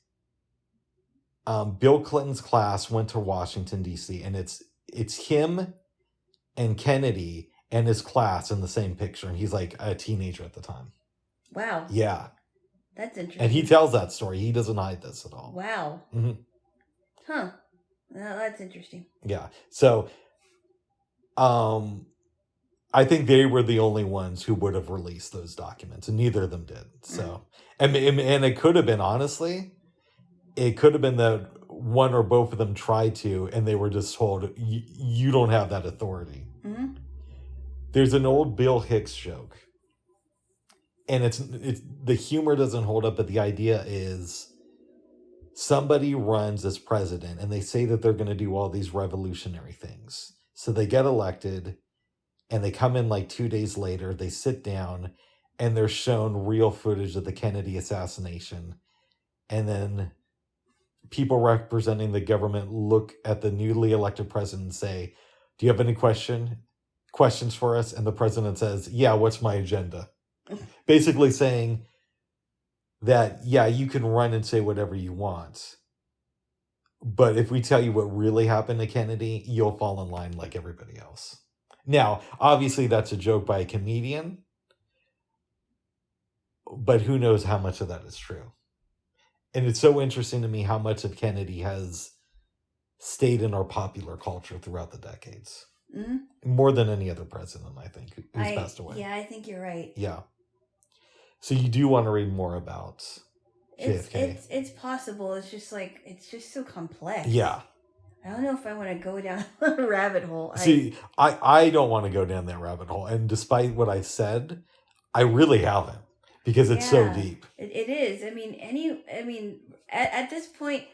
Bill Clinton's class went to Washington, D.C., and it's him and Kennedy and his class in the same picture, and he's like a teenager at the time. Wow. Yeah. That's interesting. And he tells that story. He doesn't hide this at all. Wow. Huh. Well, that's interesting. Yeah. So, I think they were the only ones who would have released those documents, and neither of them did. So, and it could have been, honestly, it could have been that one or both of them tried to, and they were just told, you don't have that authority. There's an old Bill Hicks joke. And it's the humor doesn't hold up, but the idea is somebody runs as president and they say that they're going to do all these revolutionary things. So they get elected and they come in like 2 days later, they sit down and they're shown real footage of the Kennedy assassination. And then people representing the government look at the newly elected president and say, do you have any questions for us? And the president says, yeah, what's my agenda? Basically saying, that, yeah, you can run and say whatever you want. But if we tell you what really happened to Kennedy, you'll fall in line like everybody else. Now, obviously, that's a joke by a comedian, but who knows how much of that is true. And it's so interesting to me how much of Kennedy has stayed in our popular culture throughout the decades. Mm-hmm. More than any other president, I think, who's passed away. Yeah, I think you're right. Yeah. So you do want to read more about JFK. It's possible. It's just like, it's just so complex. Yeah. I don't know if I want to go down a rabbit hole. See, I don't want to go down that rabbit hole. And despite what I said, I really haven't. Because it's so deep. It is. I mean, at this point,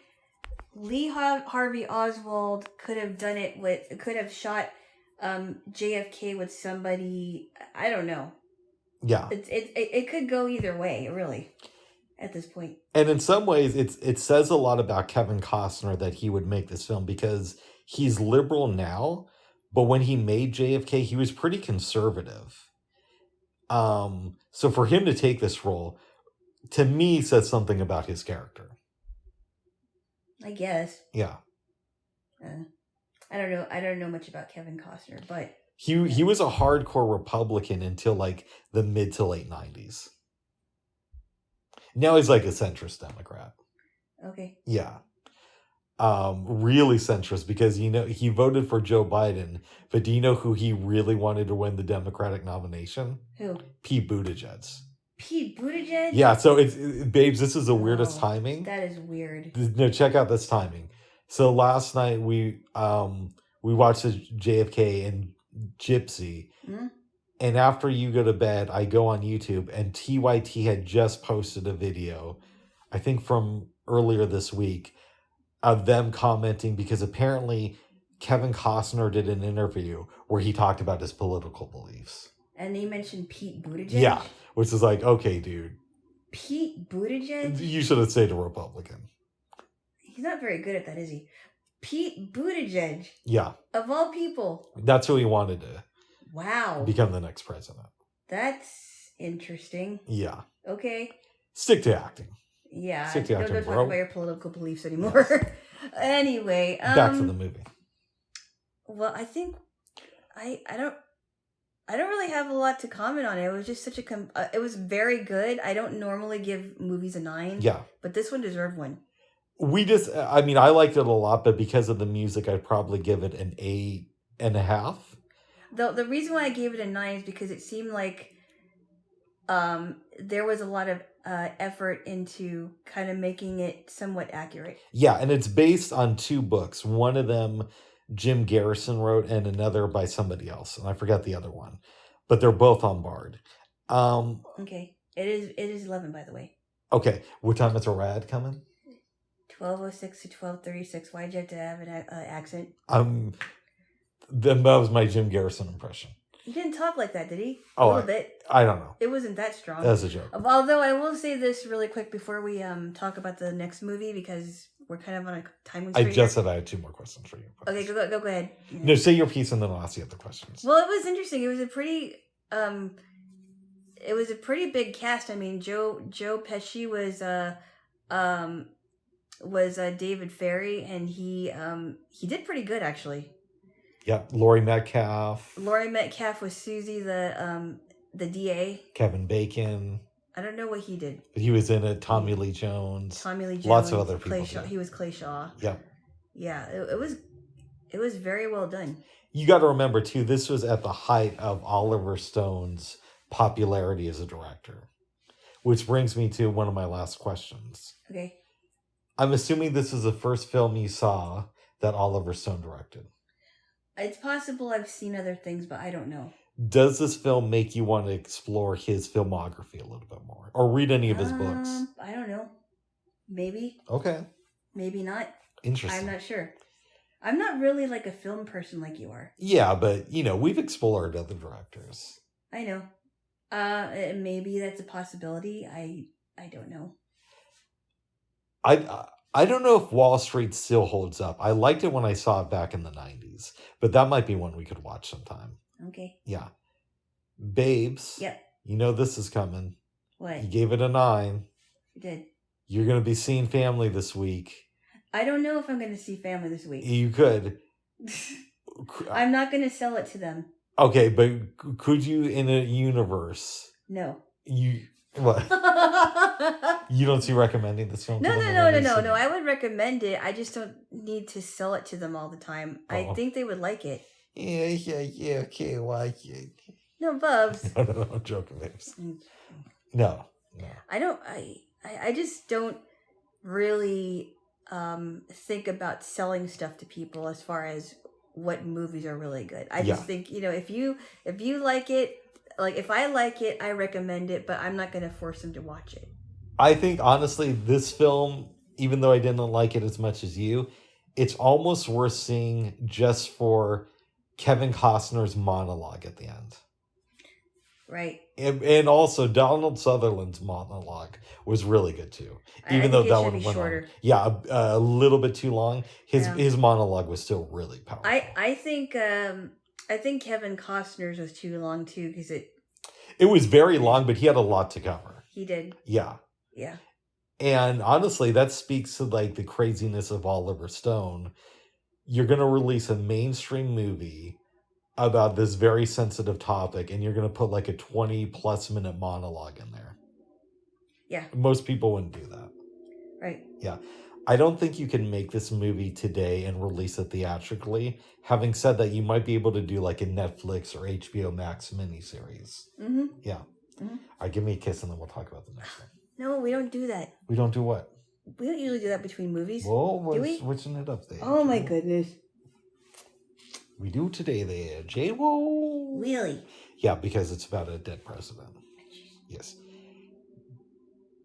Lee Harvey Oswald could have shot JFK with somebody. I don't know. Yeah. It could go either way, really, at this point. And in some ways, it says a lot about Kevin Costner that he would make this film, because he's liberal now, but when he made JFK, he was pretty conservative. So for him to take this role, to me, says something about his character. I guess. Yeah. I don't know. I don't know much about Kevin Costner, but he was a hardcore Republican until like the mid to late 90s. Now he's like a centrist Democrat. Okay. Yeah. Really centrist, because he voted for Joe Biden, but do you know who he really wanted to win the Democratic nomination? Who? Pete Buttigieg. Pete Buttigieg? Yeah, so babes, this is the weirdest timing. That is weird. No, check out this timing. So last night we watched the JFK and Gyspy. Mm-hmm. And after you go to bed, I go on YouTube, and TYT had just posted a video, I think from earlier this week, of them commenting, because apparently Kevin Costner did an interview where he talked about his political beliefs. And he mentioned Pete Buttigieg? Yeah, which is like, okay, dude. Pete Buttigieg? You should have stayed a Republican. He's not very good at that, is he? Pete Buttigieg? Yeah. Of all people? That's who he wanted to become the next president. That's interesting. Yeah. Okay. Stick to acting. Yeah, don't talk about your political beliefs anymore. Yes. Anyway, back to the movie. Well, I think I don't really have a lot to comment on it. It was just such it was very good. I don't normally give movies a 9. Yeah, but this one deserved one. I liked it a lot, but because of the music, I'd probably give it an 8.5. The reason why I gave it a 9 is because it seemed like there was a lot of effort into kind of making it somewhat accurate. Yeah, and it's based on 2 books. One of them Jim Garrison wrote, and another by somebody else, and I forgot the other one. But they're both on Bard. Okay. It is 11, by the way. Okay. What time is a rad coming? 12:06 to 12:36. Why'd you have to have an accent? That was my Jim Garrison impression. He didn't talk like that, did he? A little bit. I don't know. It wasn't that strong. That's a joke. Although I will say this really quick before we talk about the next movie, because we're kind of on a time constraint. I just said I had 2 more questions for you. Okay, go ahead. No, say your piece and then I'll ask you other questions. Well, it was interesting. It was a pretty big cast. I mean, Joe Pesci was David Ferry, and he did pretty good, actually. Yeah, Laurie Metcalf. Laurie Metcalf was Susie, the DA. Kevin Bacon. I don't know what he did. But he was in it. Tommy Lee Jones. Lots of other people. He was Clay Shaw. Yeah. Yeah, it was very well done. You got to remember, too, this was at the height of Oliver Stone's popularity as a director. Which brings me to one of my last questions. Okay. I'm assuming this is the first film you saw that Oliver Stone directed. It's possible I've seen other things, but I don't know. Does this film make you want to explore his filmography a little bit more? Or read any of his books? I don't know. Maybe. Okay. Maybe not. Interesting. I'm not sure. I'm not really like a film person like you are. Yeah, but, we've explored other directors. I know. Maybe that's a possibility. I don't know. I don't know if Wall Street still holds up. I liked it when I saw it back in the 90s. But that might be one we could watch sometime. Okay. Yeah. Babes. Yep. This is coming. What? You gave it a 9. I did. You're going to be seeing family this week. I don't know if I'm going to see family this week. You could. I'm not going to sell it to them. Okay, but could you in a universe? No. What? You don't see recommending this film? No. I would recommend it. I just don't need to sell it to them all the time. Oh. I think they would like it. Yeah, okay, like it. No, Bubs. No, I'm joking, babes. No. I just don't really think about selling stuff to people as far as what movies are really good. I just think, if you like it, like if I like it, I recommend it, but I'm not going to force them to watch it. I think honestly, this film, even though I didn't like it as much as you, it's almost worth seeing just for Kevin Costner's monologue at the end. Right. And also Donald Sutherland's monologue was really good too. Even though that one went shorter. Yeah, a little bit too long. His monologue was still really powerful. I think Kevin Costner's was too long too because it was very long, but he had a lot to cover. He did. Yeah. Yeah. And honestly, that speaks to like the craziness of Oliver Stone. You're going to release a mainstream movie about this very sensitive topic, and you're going to put like a 20+ minute monologue in there. Yeah. Most people wouldn't do that. Right. Yeah. I don't think you can make this movie today and release it theatrically. Having said that, you might be able to do like a Netflix or HBO Max miniseries. Mm-hmm. Yeah. Mm-hmm. All right, give me a kiss and then we'll talk about the next one. No, we don't do that. We don't do what? We don't usually do that between movies. Well, we're switching it up there. Oh my goodness. We do today there. Jaylo. Really? Yeah, because it's about a dead president. Yes.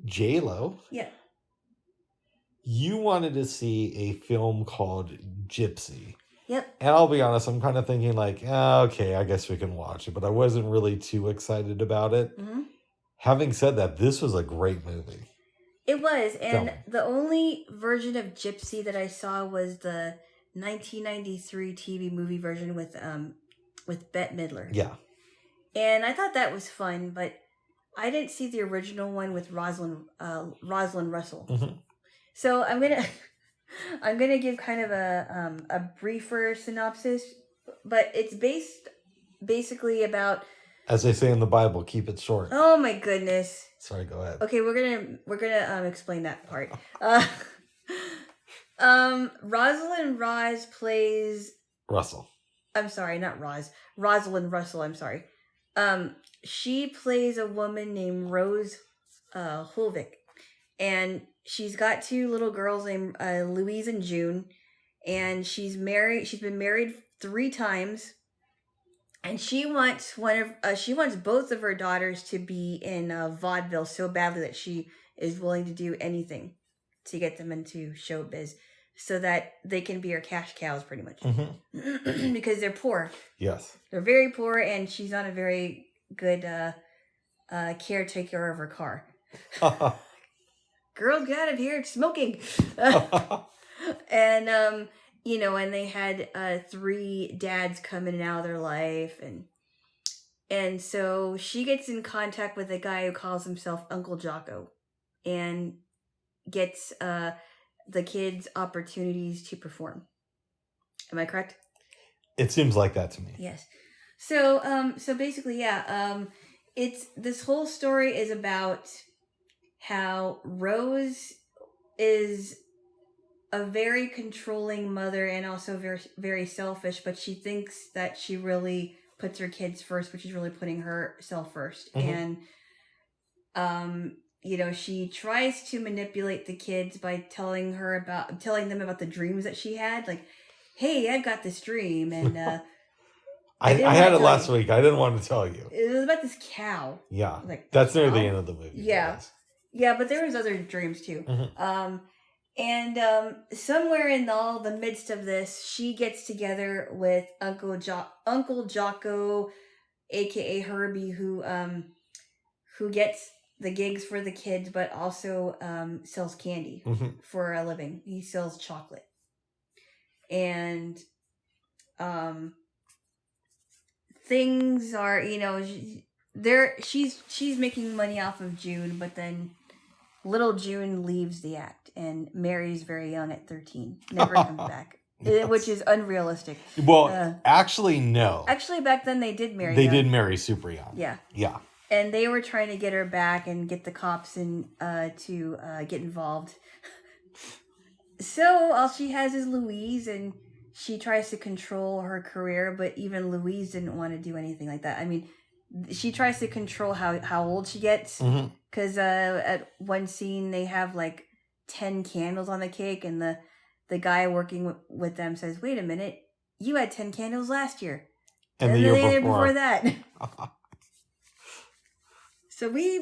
Jaylo. Yeah. You wanted to see a film called Gyspy. Yep. And I'll be honest, I'm kind of thinking like, okay, I guess we can watch it. But I wasn't really too excited about it. Mm-hmm. Having said that, this was a great movie. It was. And the only version of Gyspy that I saw was the 1993 TV movie version with Bette Midler. Yeah. And I thought that was fun, but I didn't see the original one with Rosalind Russell. Mm-hmm. So I'm gonna give kind of a briefer synopsis, but it's basically about, as they say in the Bible, keep it short. Oh my goodness. Sorry, go ahead. Okay, we're gonna explain that part. Rosalind Ross plays Russell. I'm sorry, not Roz. Rosalind Russell, I'm sorry. She plays a woman named Rose Hulvick. And she's got 2 little girls named Louise and June. And she's married. She's been married 3 times. And she wants both of her daughters to be in vaudeville so badly that she is willing to do anything to get them into showbiz, so that they can be her cash cows, pretty much. Mm-hmm. Because they're poor. Yes. They're very poor, and she's not a very good caretaker of her car. Girls, get out of here, it's smoking. And, and they had 3 dads come in and out of their life. And so she gets in contact with a guy who calls himself Uncle Jocko and gets the kids opportunities to perform. Am I correct? It seems like that to me. Yes. So basically, it's this whole story is about how Rose is a very controlling mother and also very, very selfish, but she thinks that she really puts her kids first, but she's really putting herself first. Mm-hmm. And, she tries to manipulate the kids by telling them about the dreams that she had. Like, hey, I've got this dream. And, I had it last week. I didn't want to tell you. It was about this cow. Yeah. Like, that's near the end of the movie. Yeah. Yeah, but there was other dreams too. Mm-hmm. And somewhere in all the midst of this, she gets together with Uncle Jocko, aka Herbie, who gets the gigs for the kids, but also sells candy for a living. He sells chocolate, and things are, she's making money off of June, but then little June leaves the act and marries very young at 13. Never comes back. Yes. Which is unrealistic. Well, actually, no. Actually, back then they did marry. They did marry super young. Yeah. Yeah. And they were trying to get her back and get the cops in to get involved. So all she has is Louise, and she tries to control her career, but even Louise didn't want to do anything like that. I mean, she tries to control how old she gets, because at one scene they have like 10 candles on the cake, and the guy working with them says, "Wait a minute, you had 10 candles last year, and the year before that." So we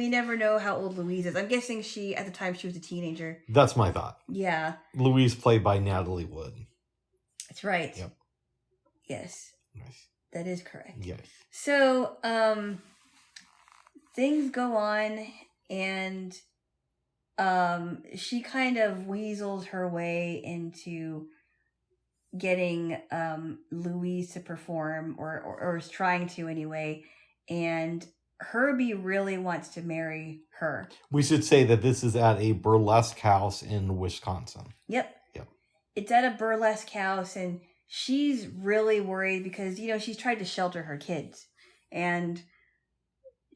never know how old Louise is. I'm guessing at the time she was a teenager. That's my thought. Yeah. Louise played by Natalie Wood. That's right. Yep. Yes. Nice. That is correct. Yes. So, things go on, and she kind of weasels her way into getting Louise to perform, or is trying to anyway, and Herbie really wants to marry her. We should say that this is at a burlesque house in Wisconsin. Yep. It's at a burlesque house, and she's really worried because, she's tried to shelter her kids. And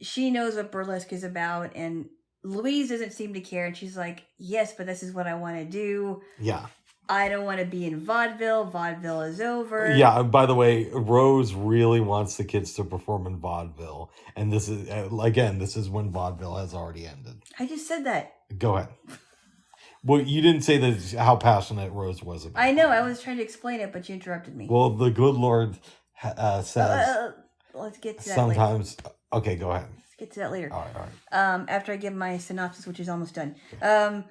she knows what burlesque is about, and Louise doesn't seem to care. And she's like, yes, but this is what I want to do. Yeah. I don't want to be in vaudeville. Vaudeville is over. Yeah, by the way, Rose really wants the kids to perform in vaudeville. And this is, again, this is when vaudeville has already ended. I just said that. Go ahead. Well, you didn't say that how passionate Rose was about it. I know. I was trying to explain it, but you interrupted me. Well, the good Lord says... let's get to that sometimes... later. Okay, go ahead. Let's get to that later. All right. After I give my synopsis, which is almost done. Okay.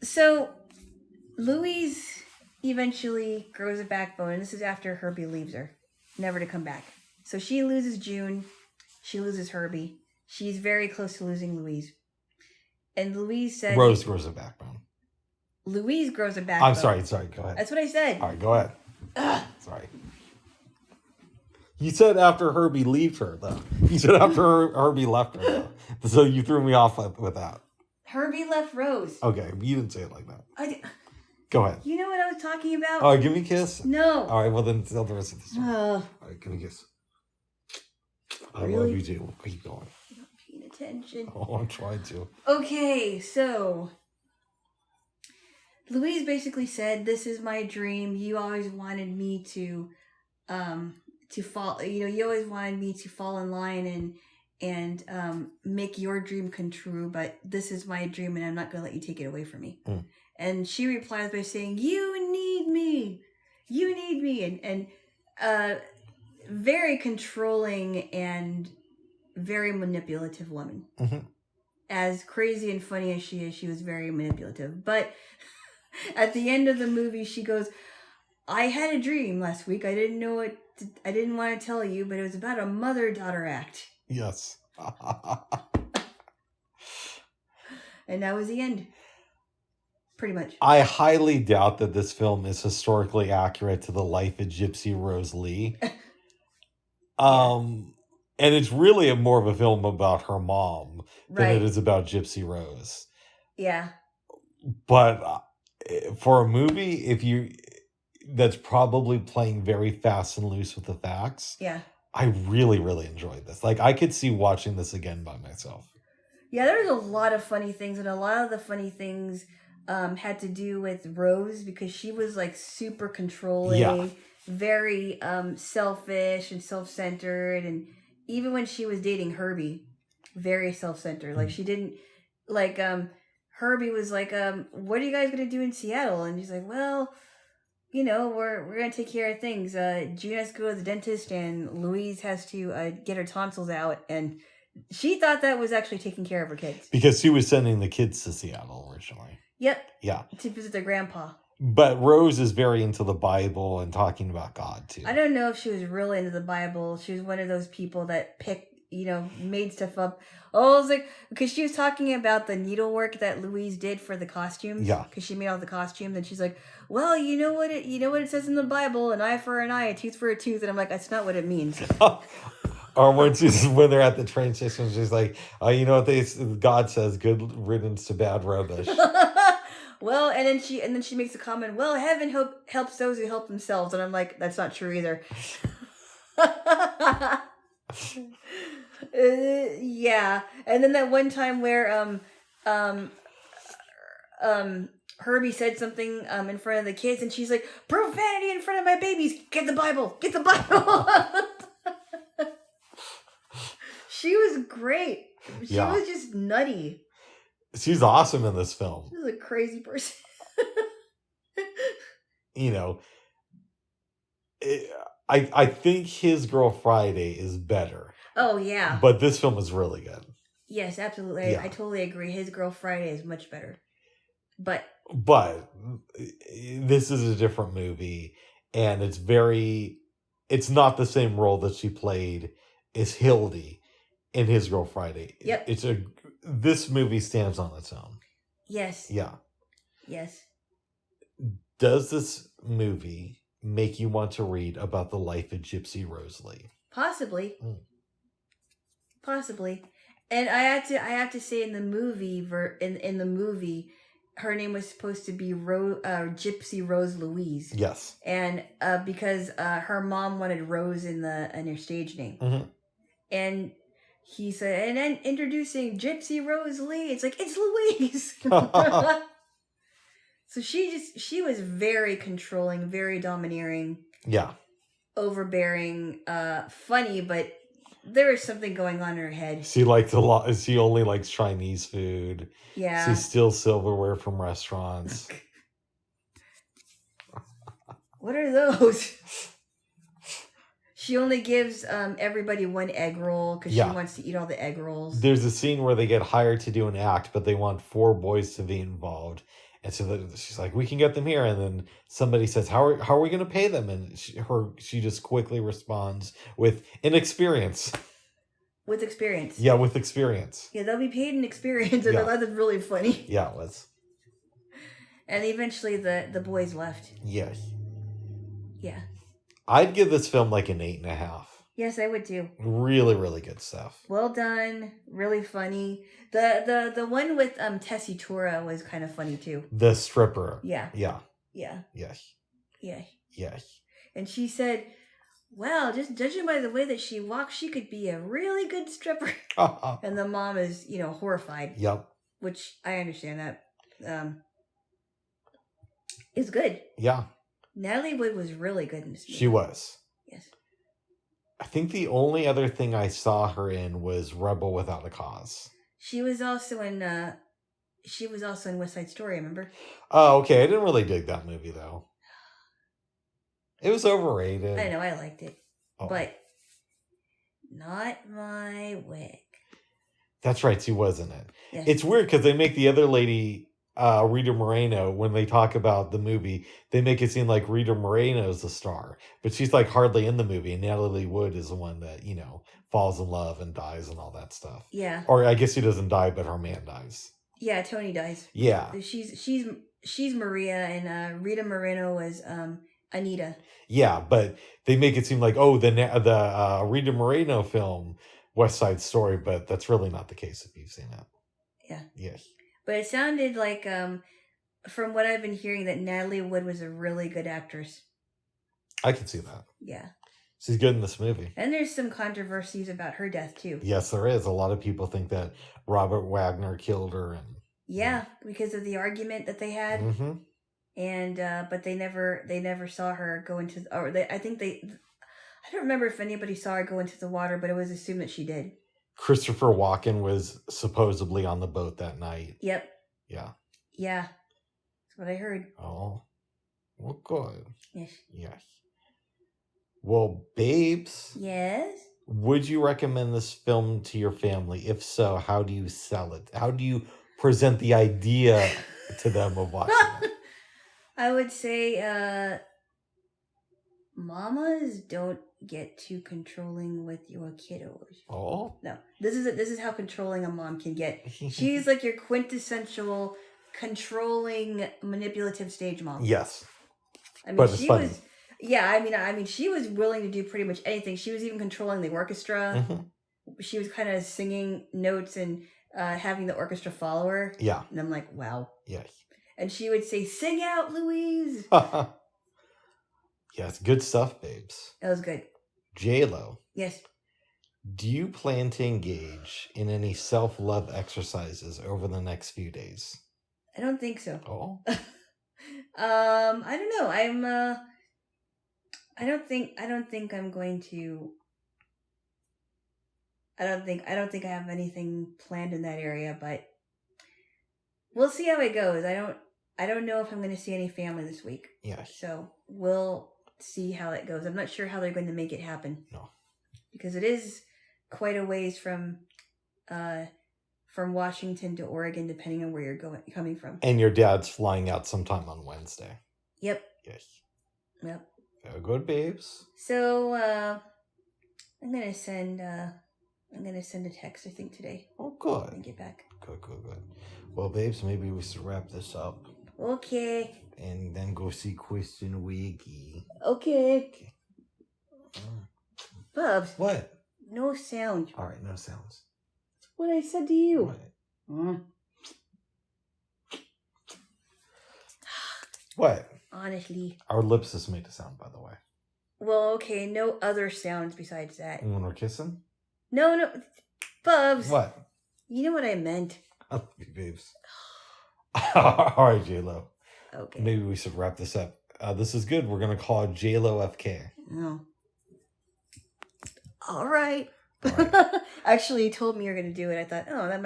So, Louise eventually grows a backbone, and this is after Herbie leaves her, never to come back. So she loses June. She loses Herbie. She's very close to losing Louise. And Louise said... Rose grows a backbone. Louise grows a backbone. I'm sorry, go ahead. That's what I said. All right, go ahead. Ugh. Sorry. You said after Herbie left her, though. You said after Herbie left her, though. So you threw me off with that. Herbie left Rose. Okay, you didn't say it like that. I did. Go ahead. You know what I was talking about? All right, give me a kiss. No. All right, well then tell the rest of the story. All right, give me a kiss. I love you too. Keep going. You're not paying attention. Oh, I'm trying to. Okay, so Louise basically said, "This is my dream. You always wanted me to fall. You always wanted me to fall in line and make your dream come true. But this is my dream, and I'm not gonna let you take it away from me." Mm. And she replies by saying, "You need me. You need me," and very controlling and very manipulative woman. Mm-hmm. As crazy and funny as she was very manipulative. But at the end of the movie, she goes, "I had a dream last week. I didn't know it. I didn't want to tell you, but it was about a mother-daughter act." Yes. And that was the end. Pretty much. I highly doubt that this film is historically accurate to the life of Gypsy Rose Lee. And it's really more of a film about her mom than it is about Gypsy Rose. Yeah. But for a movie, that's probably playing very fast and loose with the facts. Yeah. I really, really enjoyed this. Like, I could see watching this again by myself. Yeah, there's a lot of funny things, and a lot of the funny things had to do with Rose, because she was like super controlling, very selfish and self-centered, and even when she was dating Herbie, very self-centered. Like, she didn't like Herbie was like, "What are you guys gonna do in Seattle?" And she's like, "Well, we're gonna take care of things. June has to go to the dentist, and Louise has to get her tonsils out." And she thought that was actually taking care of her kids, because she was sending the kids to Seattle originally. Yep. Yeah. To visit their grandpa. But Rose is very into the Bible and talking about God too. I don't know if she was really into the Bible. She was one of those people that made stuff up. Oh, it's like, because she was talking about the needlework that Louise did for the costumes. Yeah. Because she made all the costumes, and she's like, "Well, you know what it says in the Bible, an eye for an eye, a tooth for a tooth." And I'm like, that's not what it means. Or when they're at the train station, she's like, you know what God says, good riddance to bad rubbish. Well, and then she makes a comment, well, heaven helps those who help themselves. And I'm like, that's not true either. Yeah. And then that one time where Herbie said something in front of the kids, and she's like, profanity in front of my babies, get the Bible. She was great. She was just nutty. She's awesome in this film. She was a crazy person. You know, I think His Girl Friday is better. Oh, yeah. But this film is really good. Yes, absolutely. Yeah. I totally agree. His Girl Friday is much better. But this is a different movie, and it's not the same role that she played as Hildy in His Girl Friday. Yep. This movie stands on its own. Yes. Yeah. Yes. Does this movie make you want to read about the life of Gypsy Rose Lee? Possibly. Possibly. And I have to say in the movie in the movie, her name was supposed to be Gypsy Rose Louise. Yes. And because her mom wanted Rose in her stage name. Mm-hmm. And he said, and then introducing Gypsy Rose Lee. It's like, it's Louise. So she was very controlling, very domineering. Yeah. Overbearing, funny, but there is something going on in her head. She likes a lot. She only likes Chinese food. Yeah. She steals silverware from restaurants. What are those? She only gives everybody one egg roll because she wants to eat all the egg rolls. There's a scene where they get hired to do an act, but they want 4 boys to be involved. And so she's like, we can get them here. And then somebody says, how are we going to pay them? And she just quickly responds with inexperience. With experience. Yeah, with experience. Yeah, they'll be paid in experience. And that's really funny. Yeah, it was. And eventually the boys left. Yeah. Yeah. I'd give this film like an 8.5. Yes, I would too. Really, really good stuff. Well done. Really funny. The one with Tessitura was kind of funny too. The stripper. Yeah. Yeah. Yeah. Yes. Yeah. Yes. And she said, well, just judging by the way that she walks, she could be a really good stripper. And the mom is, horrified. Yep. Which I understand that. It's good. Yeah. Natalie Wood was really good in this movie. She was. Yes. I think the only other thing I saw her in was Rebel Without a Cause. She was also in West Side Story, remember? Oh, okay. I didn't really dig that movie though. It was overrated. I know, I liked it. Oh. But not my wick. That's right, she was in it. Yes. It's weird because they make the other lady, Rita Moreno, when they talk about the movie, they make it seem like Rita Moreno's the star. But she's like hardly in the movie, and Natalie Wood is the one that, falls in love and dies and all that stuff. Yeah. Or I guess she doesn't die, but her man dies. Yeah, Tony dies. Yeah. She's Maria, and Rita Moreno was Anita. Yeah, but they make it seem like, the Rita Moreno film, West Side Story, but that's really not the case if you've seen it. Yeah. Yes. But it sounded like, from what I've been hearing, that Natalie Wood was a really good actress. I can see that. Yeah. She's good in this movie. And there's some controversies about her death, too. Yes, there is. A lot of people think that Robert Wagner killed her. Yeah, because of the argument that they had. Mm-hmm. And, but they never saw her go into, I don't remember if anybody saw her go into the water, but it was assumed that she did. Christopher Walken was supposedly on the boat that night. Yep. Yeah. Yeah. That's what I heard. Oh. Well, good. Yes. Yes. Well, babes. Yes? Would you recommend this film to your family? If so, how do you sell it? How do you present the idea to them of watching it? I would say, mamas, don't get too controlling with your kiddos. Oh? No. This is how controlling a mom can get. She's like your quintessential controlling, manipulative stage mom. Yes. I mean, she was. Yeah, I mean, she was willing to do pretty much anything. She was even controlling the orchestra. Mhm. She was kind of singing notes and having the orchestra follow her. Yeah. And I'm like, wow. Yeah. And she would say, "Sing out, Louise." Yes, good stuff, babes. That was good. Jaylo, Yes. do you plan to engage in any self-love exercises over the next few days? I don't think so. Oh, I don't know. I don't think I'm going to. I don't think I have anything planned in that area, but we'll see how it goes. I don't know if I'm going to see any family this week. yeah. So we'll see how it goes. I'm not sure how they're going to make it happen. No. Because it is quite a ways from Washington to Oregon, depending on where you're coming from. And your dad's flying out sometime on Wednesday. Yep. Yes. Yep. Very good, babes. So I'm gonna send a text, I think, today. Oh, good. And get back. Good. Well, babes, maybe we should wrap this up. Okay. And then go see Question Wiggy. Okay. Bubs. What? No sound. All right, no sounds. What I said to you. What? What? Honestly. Our lips just made a sound, by the way. Well, okay, no other sounds besides that. And when we're kissing? No. Bubs. What? You know what I meant. I love you, babes. All right, Jaylo. Okay. Maybe we should wrap this up. This is good. We're going to call it JayloFK. No. All right. All right. Actually, you told me you were going to do it. I thought, oh, that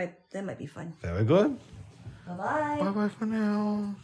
might be fun. Very good. Bye-bye. Bye-bye for now.